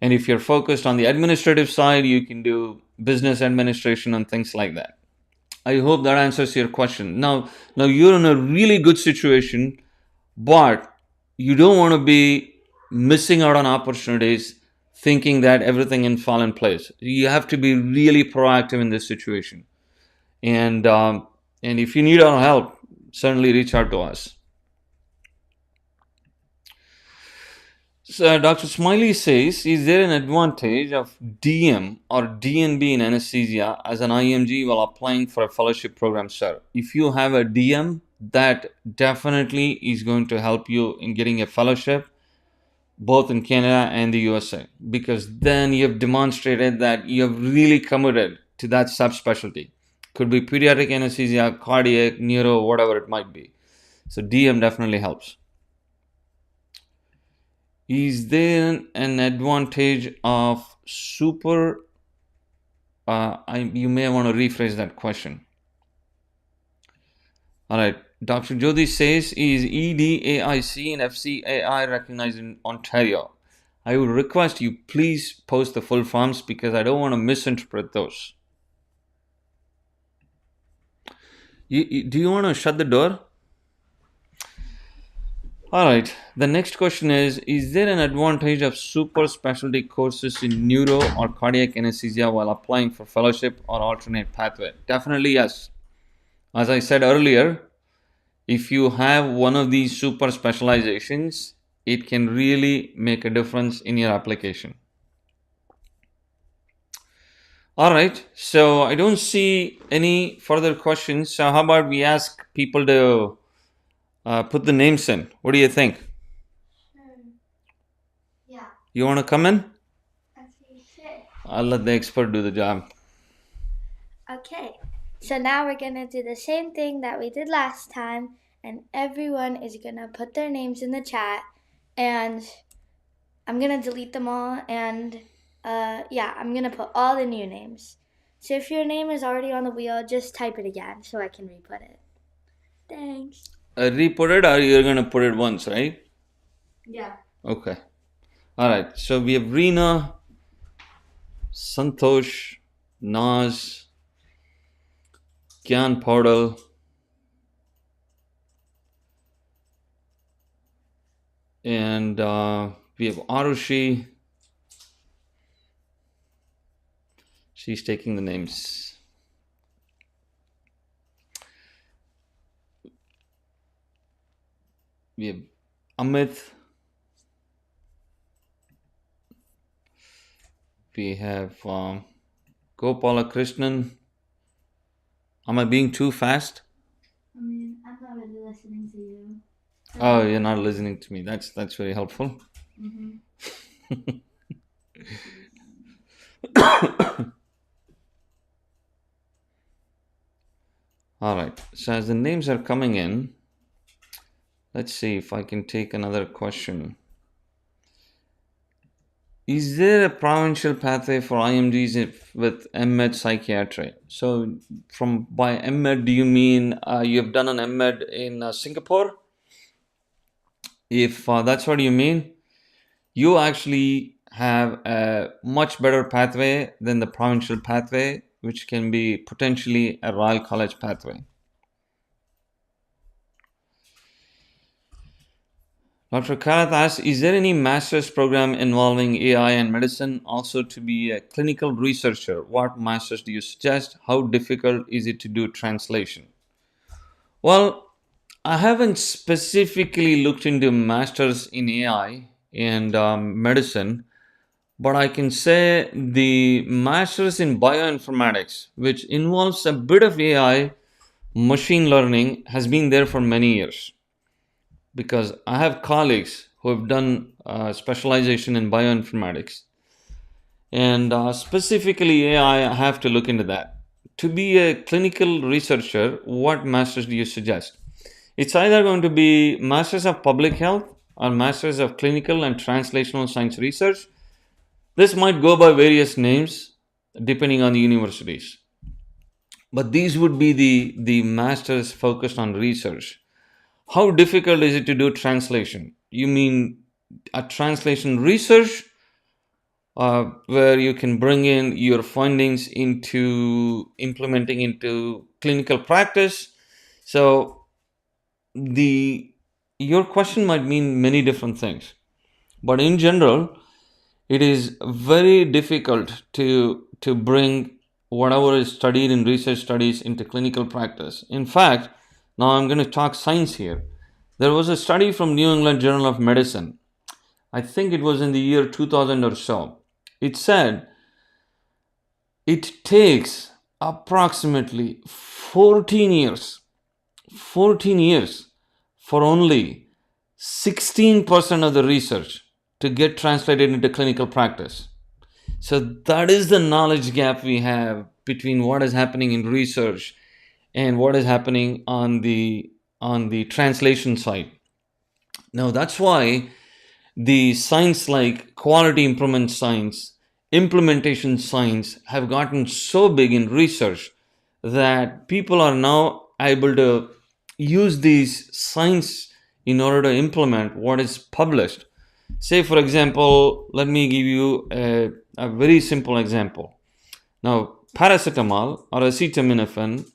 And if you're focused on the administrative side, you can do business administration and things like that. I hope that answers your question. Now you're in a really good situation, but you don't want to be missing out on opportunities thinking that everything can fall in place. You have to be really proactive in this situation. And if you need our help, certainly reach out to us. So Dr. Smiley says, is there an advantage of DM or DNB in anesthesia as an IMG while applying for a fellowship program, sir? If you have a DM, that definitely is going to help you in getting a fellowship, both in Canada and the USA, because then you have demonstrated that you have really committed to that subspecialty. Could be pediatric anesthesia, cardiac, neuro, whatever it might be. So DM definitely helps. Is there an advantage of super? You may want to rephrase that question. All right. Dr. Jyoti says, is EDAIC and FCAI recognized in Ontario? I would request you please post the full forms because I don't want to misinterpret those. Do you want to shut the door? All right. The next question is there an advantage of super specialty courses in neuro or cardiac anesthesia while applying for fellowship or alternate pathway? Definitely yes. As I said earlier, if you have one of these super specializations, it can really make a difference in your application. All right. So I don't see any further questions. So how about we ask people to put the names in? What do you think? Yeah. You want to come in? Okay. I'll let the expert do the job. Okay. So now we're going to do the same thing that we did last time, and everyone is going to put their names in the chat, and I'm going to delete them all, and I'm going to put all the new names. So if your name is already on the wheel, just type it again so I can re-put it. Thanks. Re-put it, or you're going to put it once, right? Yeah. Okay. All right. So we have Reena, Santosh, Naz, Gyan Paudal, And we have Arushi. She's taking the names. We have Amit. We have Gopala Krishnan. Am I being too fast? I mean, I'm not really listening to you. Oh, you're not listening to me. That's very helpful. Mm-hmm. All right. So as the names are coming in, let's see if I can take another question. Is there a provincial pathway for IMDs with MEd psychiatry? So, from by MEd, do you mean you have done an MEd in Singapore? If that's what you mean, you actually have a much better pathway than the provincial pathway, which can be potentially a Royal College pathway. Dr. Karath asks, is there any master's program involving AI and medicine? Also, to be a clinical researcher, what master's do you suggest? How difficult is it to do translation? Well, I haven't specifically looked into masters in AI and medicine, but I can say the masters in bioinformatics, which involves a bit of AI, machine learning, has been there for many years. Because I have colleagues who have done specialization in bioinformatics, and specifically AI, I have to look into that. To be a clinical researcher, what masters do you suggest? It's either going to be Masters of Public Health or Masters of Clinical and Translational Science Research. This might go by various names depending on the universities. But these would be the masters focused on research. How difficult is it to do translation? You mean a translation research where you can bring in your findings into implementing into clinical practice? So the your question might mean many different things, but in general, it is very difficult to bring whatever is studied in research studies into clinical practice. In fact, now I'm going to talk science here. There was a study from New England Journal of Medicine. I think it was in the year 2000 or so. It said it takes approximately 14 years for only 16% of the research to get translated into clinical practice. So that is the knowledge gap we have between what is happening in research and what is happening on the translation side. Now that's why the science like quality improvement science, implementation science have gotten so big in research that people are now able to use these science in order to implement what is published. Say, for example, let me give you a very simple example. Now, paracetamol or acetaminophen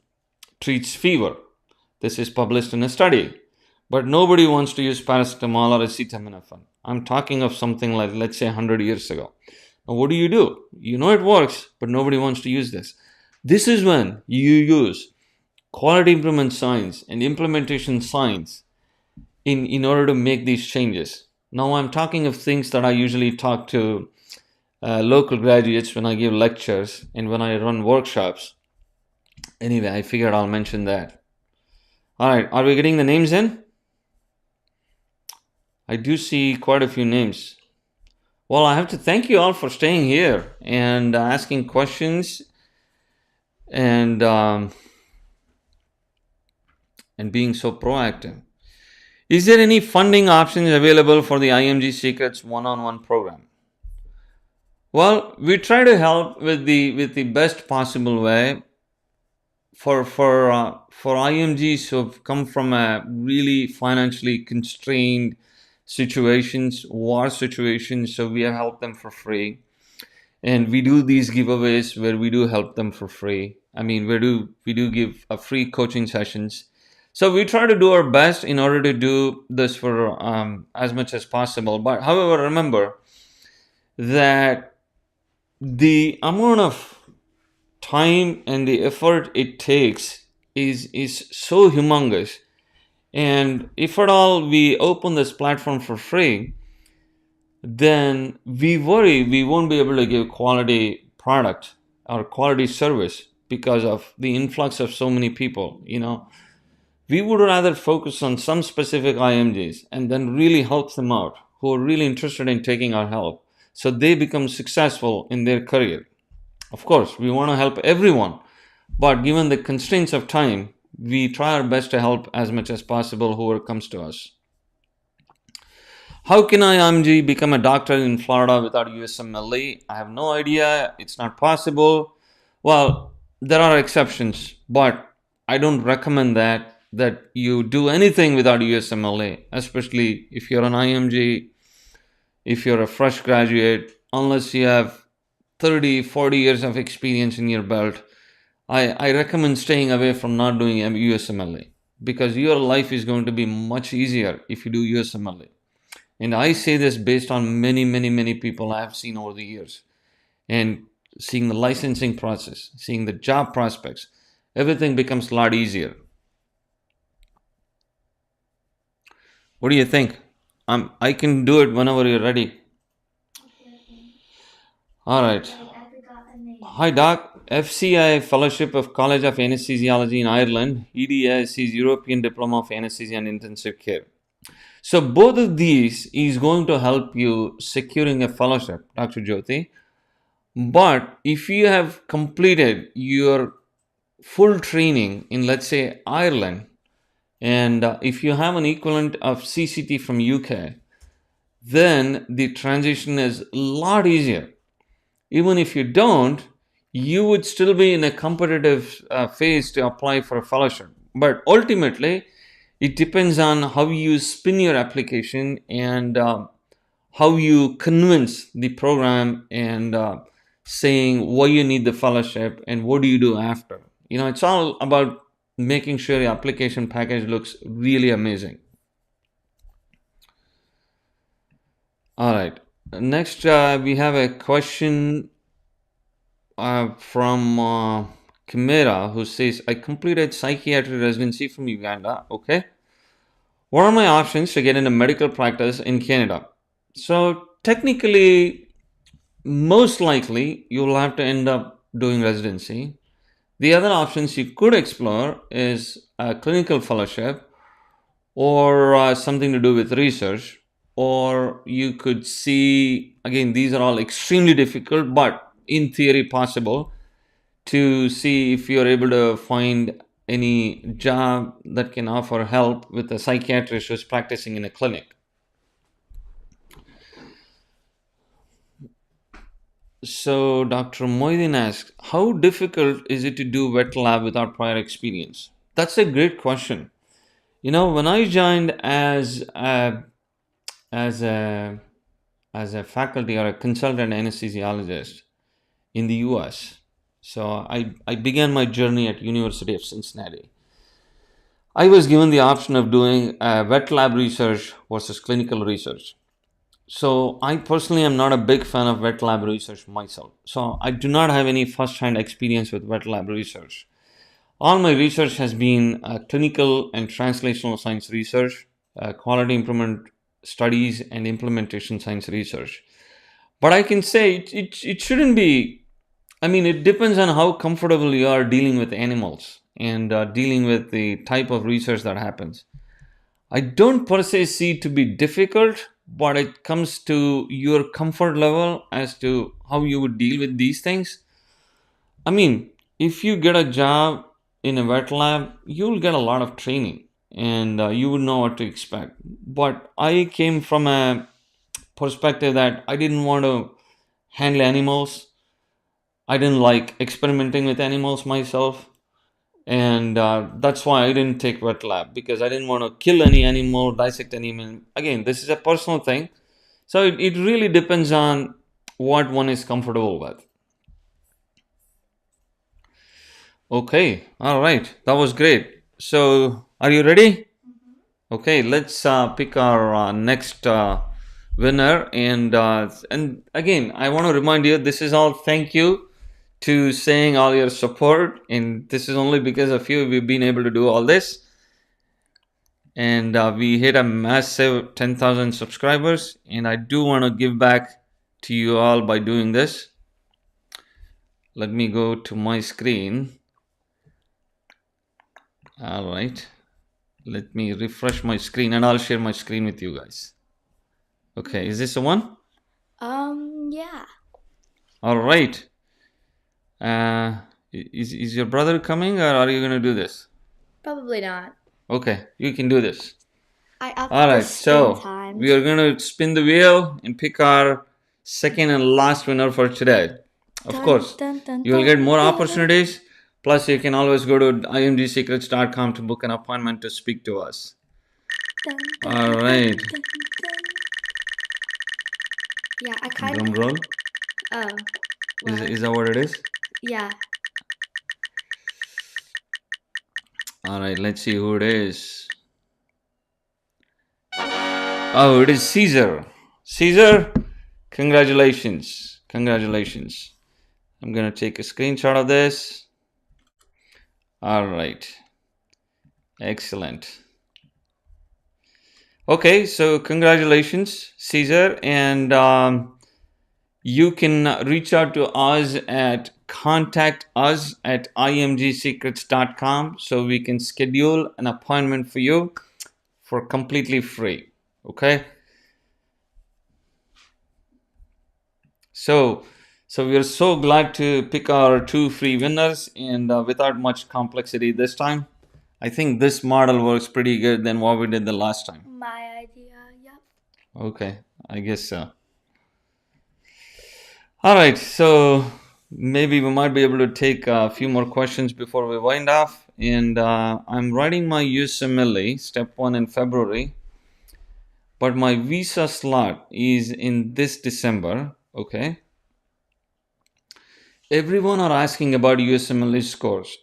treats fever. This is published in a study. But nobody wants to use paracetamol or acetaminophen. I'm talking of something like, let's say, 100 years ago. Now, what do? You know it works, but nobody wants to use this. This is when you use quality improvement science and implementation science in order to make these changes. Now, I'm talking of things that I usually talk to local graduates when I give lectures and when I run workshops. Anyway, I figured I'll mention that. All right, are we getting the names in? I do see quite a few names. Well, I have to thank you all for staying here and asking questions and being so proactive. Is there any funding options available for the IMG Secrets one-on-one program? Well, we try to help with the best possible way for IMGs who have come from a really financially constrained situations, war situations. So we have helped them for free, and we do these giveaways where we do help them for free. I mean, we do give free coaching sessions. So we try to do our best in order to do this for as much as possible. But however, remember that the amount of time and the effort it takes is so humongous. And if at all we open this platform for free, then we worry we won't be able to give quality product or quality service because of the influx of so many people. We would rather focus on some specific IMGs and then really help them out who are really interested in taking our help so they become successful in their career. Of course, we want to help everyone, but given the constraints of time, we try our best to help as much as possible whoever comes to us. How can I IMG become a doctor in Florida without USMLE? I have no idea. It's not possible. Well, there are exceptions, but I don't recommend that you do anything without USMLE, especially if you're an IMG, if you're a fresh graduate, unless you have 30, 40 years of experience in your belt. I recommend staying away from not doing USMLE because your life is going to be much easier if you do USMLE. And I say this based on many, many, many people I have seen over the years and seeing the licensing process, seeing the job prospects, everything becomes a lot easier. What do you think? I can do it whenever you're ready. All right. Hi, Doc. FCI Fellowship of College of Anesthesiology in Ireland. EDS is European Diploma of Anesthesia and Intensive Care. So both of these is going to help you securing a fellowship, Dr. Jyoti. But if you have completed your full training in, let's say, Ireland, and if you have an equivalent of CCT from UK, then the transition is a lot easier. Even if you don't, you would still be in a competitive phase to apply for a fellowship. But ultimately, it depends on how you spin your application and how you convince the program and saying why you need the fellowship and what do you do after. It's all about making sure your application package looks really amazing. All right. Next, we have a question from Chimera who says, I completed psychiatry residency from Uganda. Okay. What are my options to get into medical practice in Canada? So, technically, most likely, you'll have to end up doing residency. The other options you could explore is a clinical fellowship or something to do with research, or you could see, again, these are all extremely difficult, but in theory possible, to see if you're able to find any job that can offer help with a psychiatrist who's practicing in a clinic. So Dr. Moidin asks, how difficult is it to do wet lab without prior experience? That's a great question. When I joined as a as a faculty or a consultant anesthesiologist in the US, so I began my journey at University of Cincinnati. I was given the option of doing wet lab research versus clinical research. So I personally am not a big fan of wet lab research myself. So I do not have any first-hand experience with wet lab research. All my research has been clinical and translational science research, quality improvement studies, and implementation science research. But I can say it shouldn't be, it depends on how comfortable you are dealing with animals and dealing with the type of research that happens. I don't per se see it to be difficult, but it comes to your comfort level as to how you would deal with these things. If you get a job in a wet lab, you'll get a lot of training and you would know what to expect. But I came from a perspective that I didn't want to handle animals. I didn't like experimenting with animals myself. And that's why I didn't take wet lab, because I didn't want to kill any animal, dissect any animal. Again, this is a personal thing. So it really depends on what one is comfortable with. Okay, all right, that was great. So, are you ready? Okay, let's pick our next winner. And again, I want to remind you, this is all thank you to saying all your support. And this is only because of you we've been able to do all this. And we hit a massive 10,000 subscribers. And I do want to give back to you all by doing this. Let me go to my screen. All right. Let me refresh my screen and I'll share my screen with you guys. Okay, is this the one? Yeah. All right. Is your brother coming or are you going to do this? Probably not. Okay, you can do this. I upped All the right, spin so times. we are going to spin the wheel and pick our second and last winner for today. Of course, you will get more opportunities. Plus, you can always go to imgsecrets.com to book an appointment to speak to us. All right. Yeah, I kind Drum of. roll. Oh. Is that what it is? Yeah. All right, let's see who it is. Oh, it is Caesar. Caesar, congratulations. Congratulations. I'm going to take a screenshot of this. All right. Excellent. Okay, so congratulations, Caesar. And you can reach out to us at contactus@imgsecrets.com so we can schedule an appointment for you for completely free. Okay. So we are so glad to pick our two free winners and without much complexity this time. I think this model works pretty good than what we did the last time. My idea, yep. Okay, I guess so. All right, so maybe we might be able to take a few more questions before we wind off. And I'm writing my USMLE Step 1 in February, but my visa slot is in this December. Okay. Everyone are asking about USMLE scores.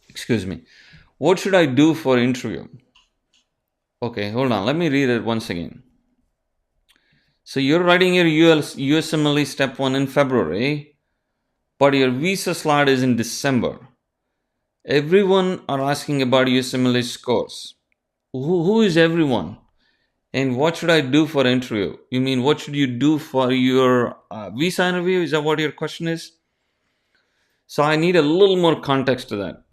Excuse me. What should I do for interview? Okay, hold on. Let me read it once again. So you're writing your USMLE Step 1 in February, but your visa slot is in December. Everyone are asking about USMLE scores. Who is everyone? And what should I do for interview? You mean what should you do for your visa interview? Is that what your question is? So I need a little more context to that.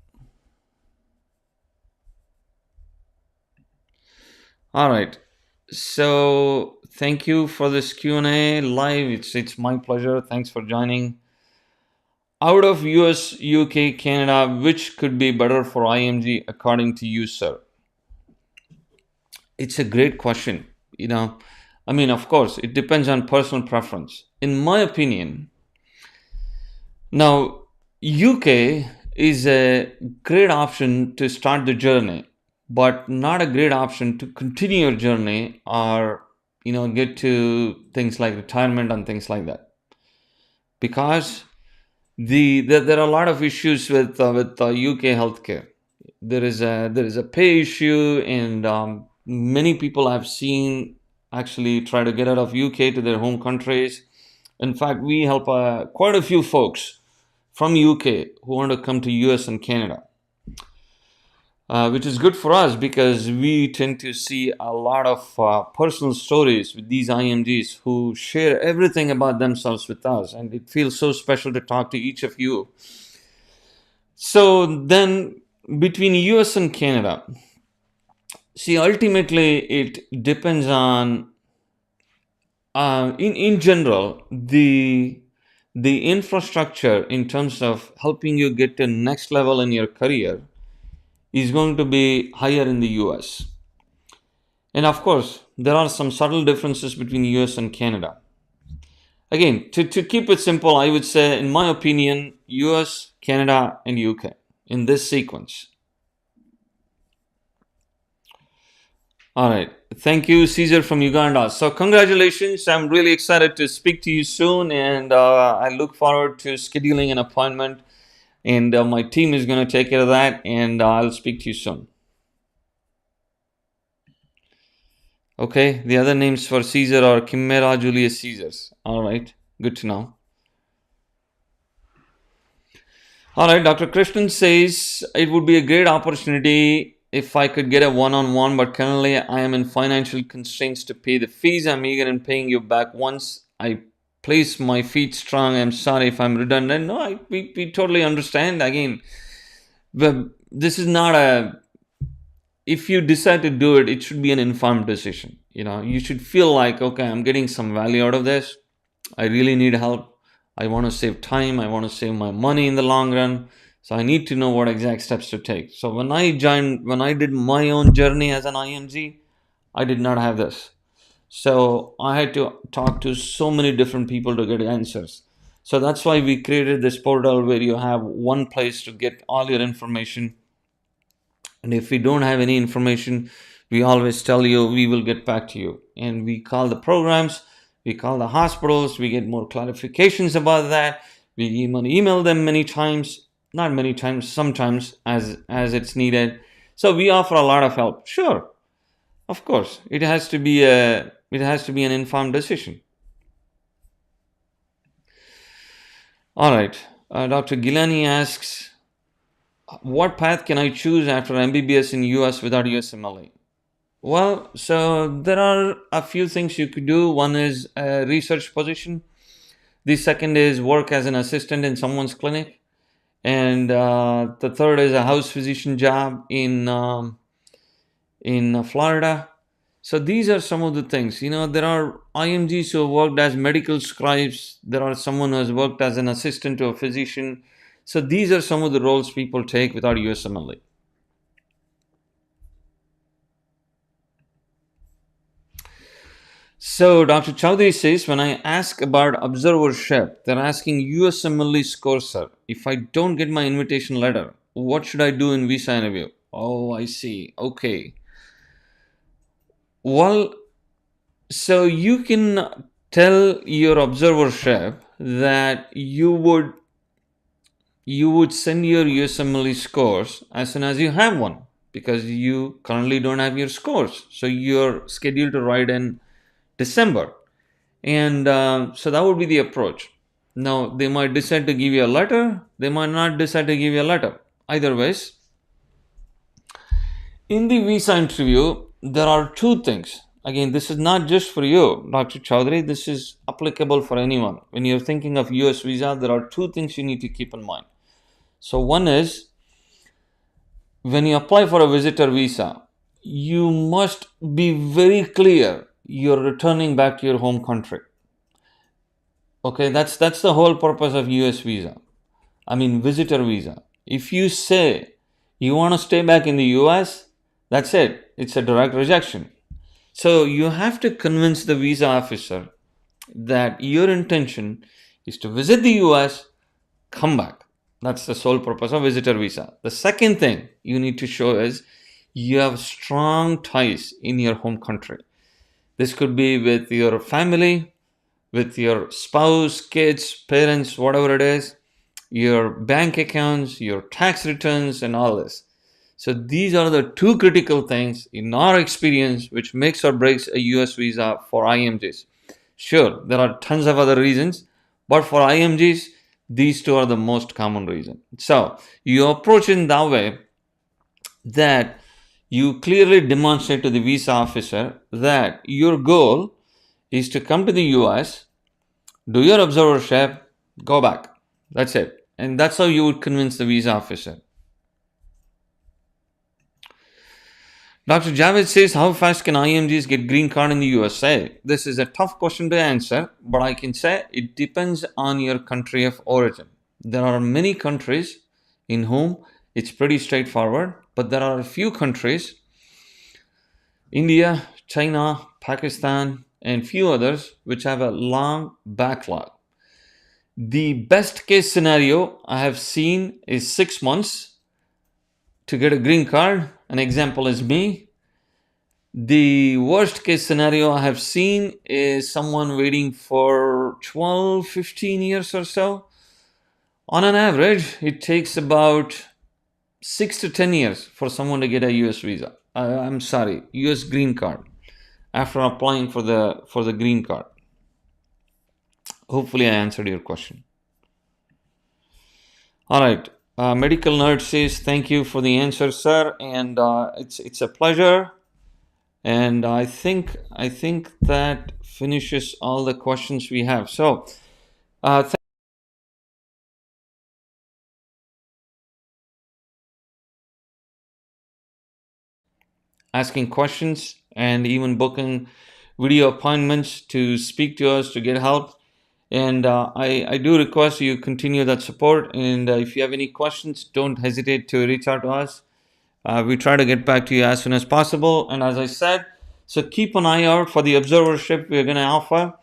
All right. So thank you for this Q&A live. It's my pleasure. Thanks for joining. Out of US, UK, Canada, which could be better for IMG according to you, sir? It's a great question. I mean, of course, it depends on personal preference. In my opinion, now UK is a great option to start the journey, but not a great option to continue your journey or get to things like retirement and things like that, because there are a lot of issues with UK healthcare. There is a pay issue, and many people I've seen actually try to get out of UK to their home countries. In fact, we help quite a few folks from UK who want to come to US and Canada, which is good for us because we tend to see a lot of personal stories with these IMGs who share everything about themselves with us, and it feels so special to talk to each of you. So then, between US and Canada, see, ultimately it depends on, in general, the infrastructure in terms of helping you get to next level in your career is going to be higher in the US. And of course, there are some subtle differences between US and Canada. Again, to keep it simple, I would say, in my opinion, US, Canada, and UK in this sequence. All right. Thank you, Caesar from Uganda. So congratulations. I'm really excited to speak to you soon, and I look forward to scheduling an appointment and my team is going to take care of that, and I'll speak to you soon. Okay, the other names for Caesar are Chimera, Julius Caesars. All right, good to know. All right, Dr. Krishnan says it would be a great opportunity if I could get a one-on-one, but currently I am in financial constraints to pay the fees. I'm eager in paying you back once I place my feet strong. I'm sorry if I'm redundant. No, we totally understand. Again, this is not a, if you decide to do it, it should be an informed decision. You should feel like, okay, I'm getting some value out of this. I really need help. I want to save time. I want to save my money in the long run. So I need to know what exact steps to take. So when I did my own journey as an IMG, I did not have this. So I had to talk to so many different people to get answers. So that's why we created this portal where you have one place to get all your information. And if we don't have any information, we always tell you we will get back to you. And we call the programs, we call the hospitals, we get more clarifications about that. We email them many times, not many times, sometimes as it's needed. So we offer a lot of help. Sure, of course, it has to be an informed decision. All right, Dr. Gilani asks, what path can I choose after MBBS in US without USMLE? Well, so there are a few things you could do. One is a research position. The second is work as an assistant in someone's clinic. And the third is a house physician job in Florida. So these are some of the things. There are IMGs who have worked as medical scribes. There are someone who has worked as an assistant to a physician. So these are some of the roles people take without USMLE. So Dr. Chowdhury says, when I ask about observership, they're asking USMLE score, sir. If I don't get my invitation letter, what should I do in visa interview? Oh, I see. Okay. Well, so you can tell your observership that you would send your USMLE scores as soon as you have one, because you currently don't have your scores. So you're scheduled to write in December. And so that would be the approach. Now, they might decide to give you a letter. They might not decide to give you a letter. Either ways, in the visa interview, there are two things. Again, this is not just for you, Dr. Chowdhury. This is applicable for anyone. When you're thinking of US visa, there are two things you need to keep in mind. So one is, when you apply for a visitor visa, you must be very clear you're returning back to your home country. Okay, that's the whole purpose of US visa. I mean, visitor visa. If you say you want to stay back in the US, that's it. It's a direct rejection. So you have to convince the visa officer that your intention is to visit the US, come back. That's the sole purpose of visitor visa. The second thing you need to show is you have strong ties in your home country. This could be with your family, with your spouse, kids, parents, whatever it is, your bank accounts, your tax returns, and all this. So these are the two critical things in our experience which makes or breaks a US visa for IMGs. Sure, there are tons of other reasons, but for IMGs, these two are the most common reason. So you approach in that way that you clearly demonstrate to the visa officer that your goal is to come to the US, do your observership, go back. That's it. And that's how you would convince the visa officer. Dr. Javed says, how fast can IMGs get green card in the USA? This is a tough question to answer, but I can say it depends on your country of origin. There are many countries in whom it's pretty straightforward, but there are a few countries, India, China, Pakistan, and few others, which have a long backlog. The best case scenario I have seen is 6 months to get a green card. An example is me. The worst case scenario I have seen is someone waiting for 12, 15 years or so. On an average, it takes about 6 to 10 years for someone to get a US visa. I'm sorry, US green card after applying for the green card. Hopefully, I answered your question. All right. Medical Nerd says thank you for the answer, sir, and it's a pleasure. And I think that finishes all the questions we have. So, asking questions and even booking video appointments to speak to us to get help. And I do request you continue that support. And if you have any questions, don't hesitate to reach out to us. We try to get back to you as soon as possible. And as I said, so keep an eye out for the observership we're going to offer.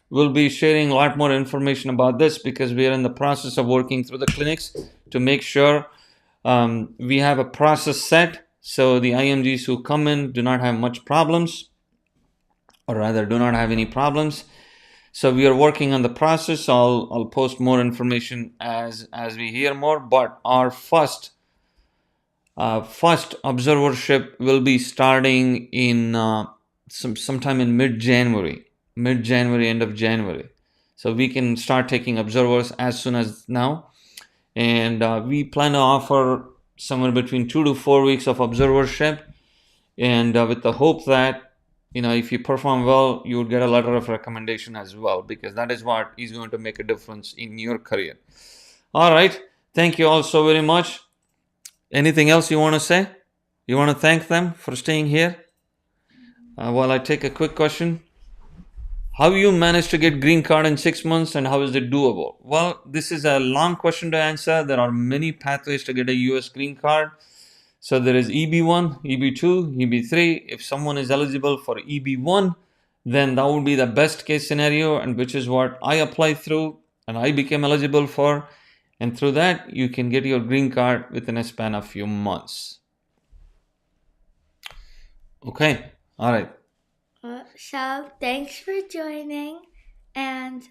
We'll be sharing a lot more information about this because we are in the process of working through the clinics to make sure we have a process set so the IMGs who come in do not have much problems, or rather do not have any problems. So we are working on the process. I'll post more information as we hear more. But our first observership will be starting in sometime in mid-January, end of January. So we can start taking observers as soon as now. And we plan to offer somewhere between 2 to 4 weeks of observership, and with the hope that if you perform well, you would get a letter of recommendation as well, because that is what is going to make a difference in your career. All right, thank you all so very much. Anything else you want to say? You want to thank them for staying here while I take a quick question? How you managed to get green card in 6 months, and how is it doable? Well, this is a long question to answer. There are many pathways to get a US green card. So there is EB1, EB2, EB3. If someone is eligible for EB1, then that would be the best case scenario, and which is what I applied through and I became eligible for. And through that, you can get your green card within a span of few months. Okay, all right. So thanks for joining, and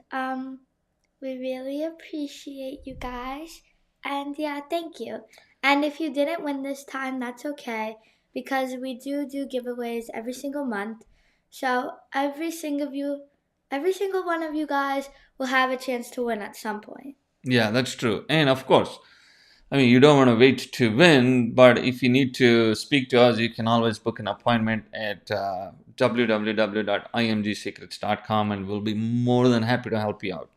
we really appreciate you guys. And yeah, thank you. And if you didn't win this time, that's okay, because we do giveaways every single month. So every single one of you guys will have a chance to win at some point. Yeah, that's true. And of course, I mean, you don't want to wait to win, but if you need to speak to us, you can always book an appointment at www.imgsecrets.com, and we'll be more than happy to help you out.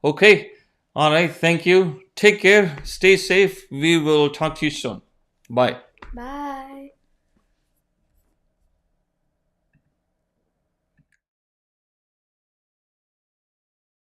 Okay. All right. Thank you. Take care. Stay safe. We will talk to you soon. Bye. Bye.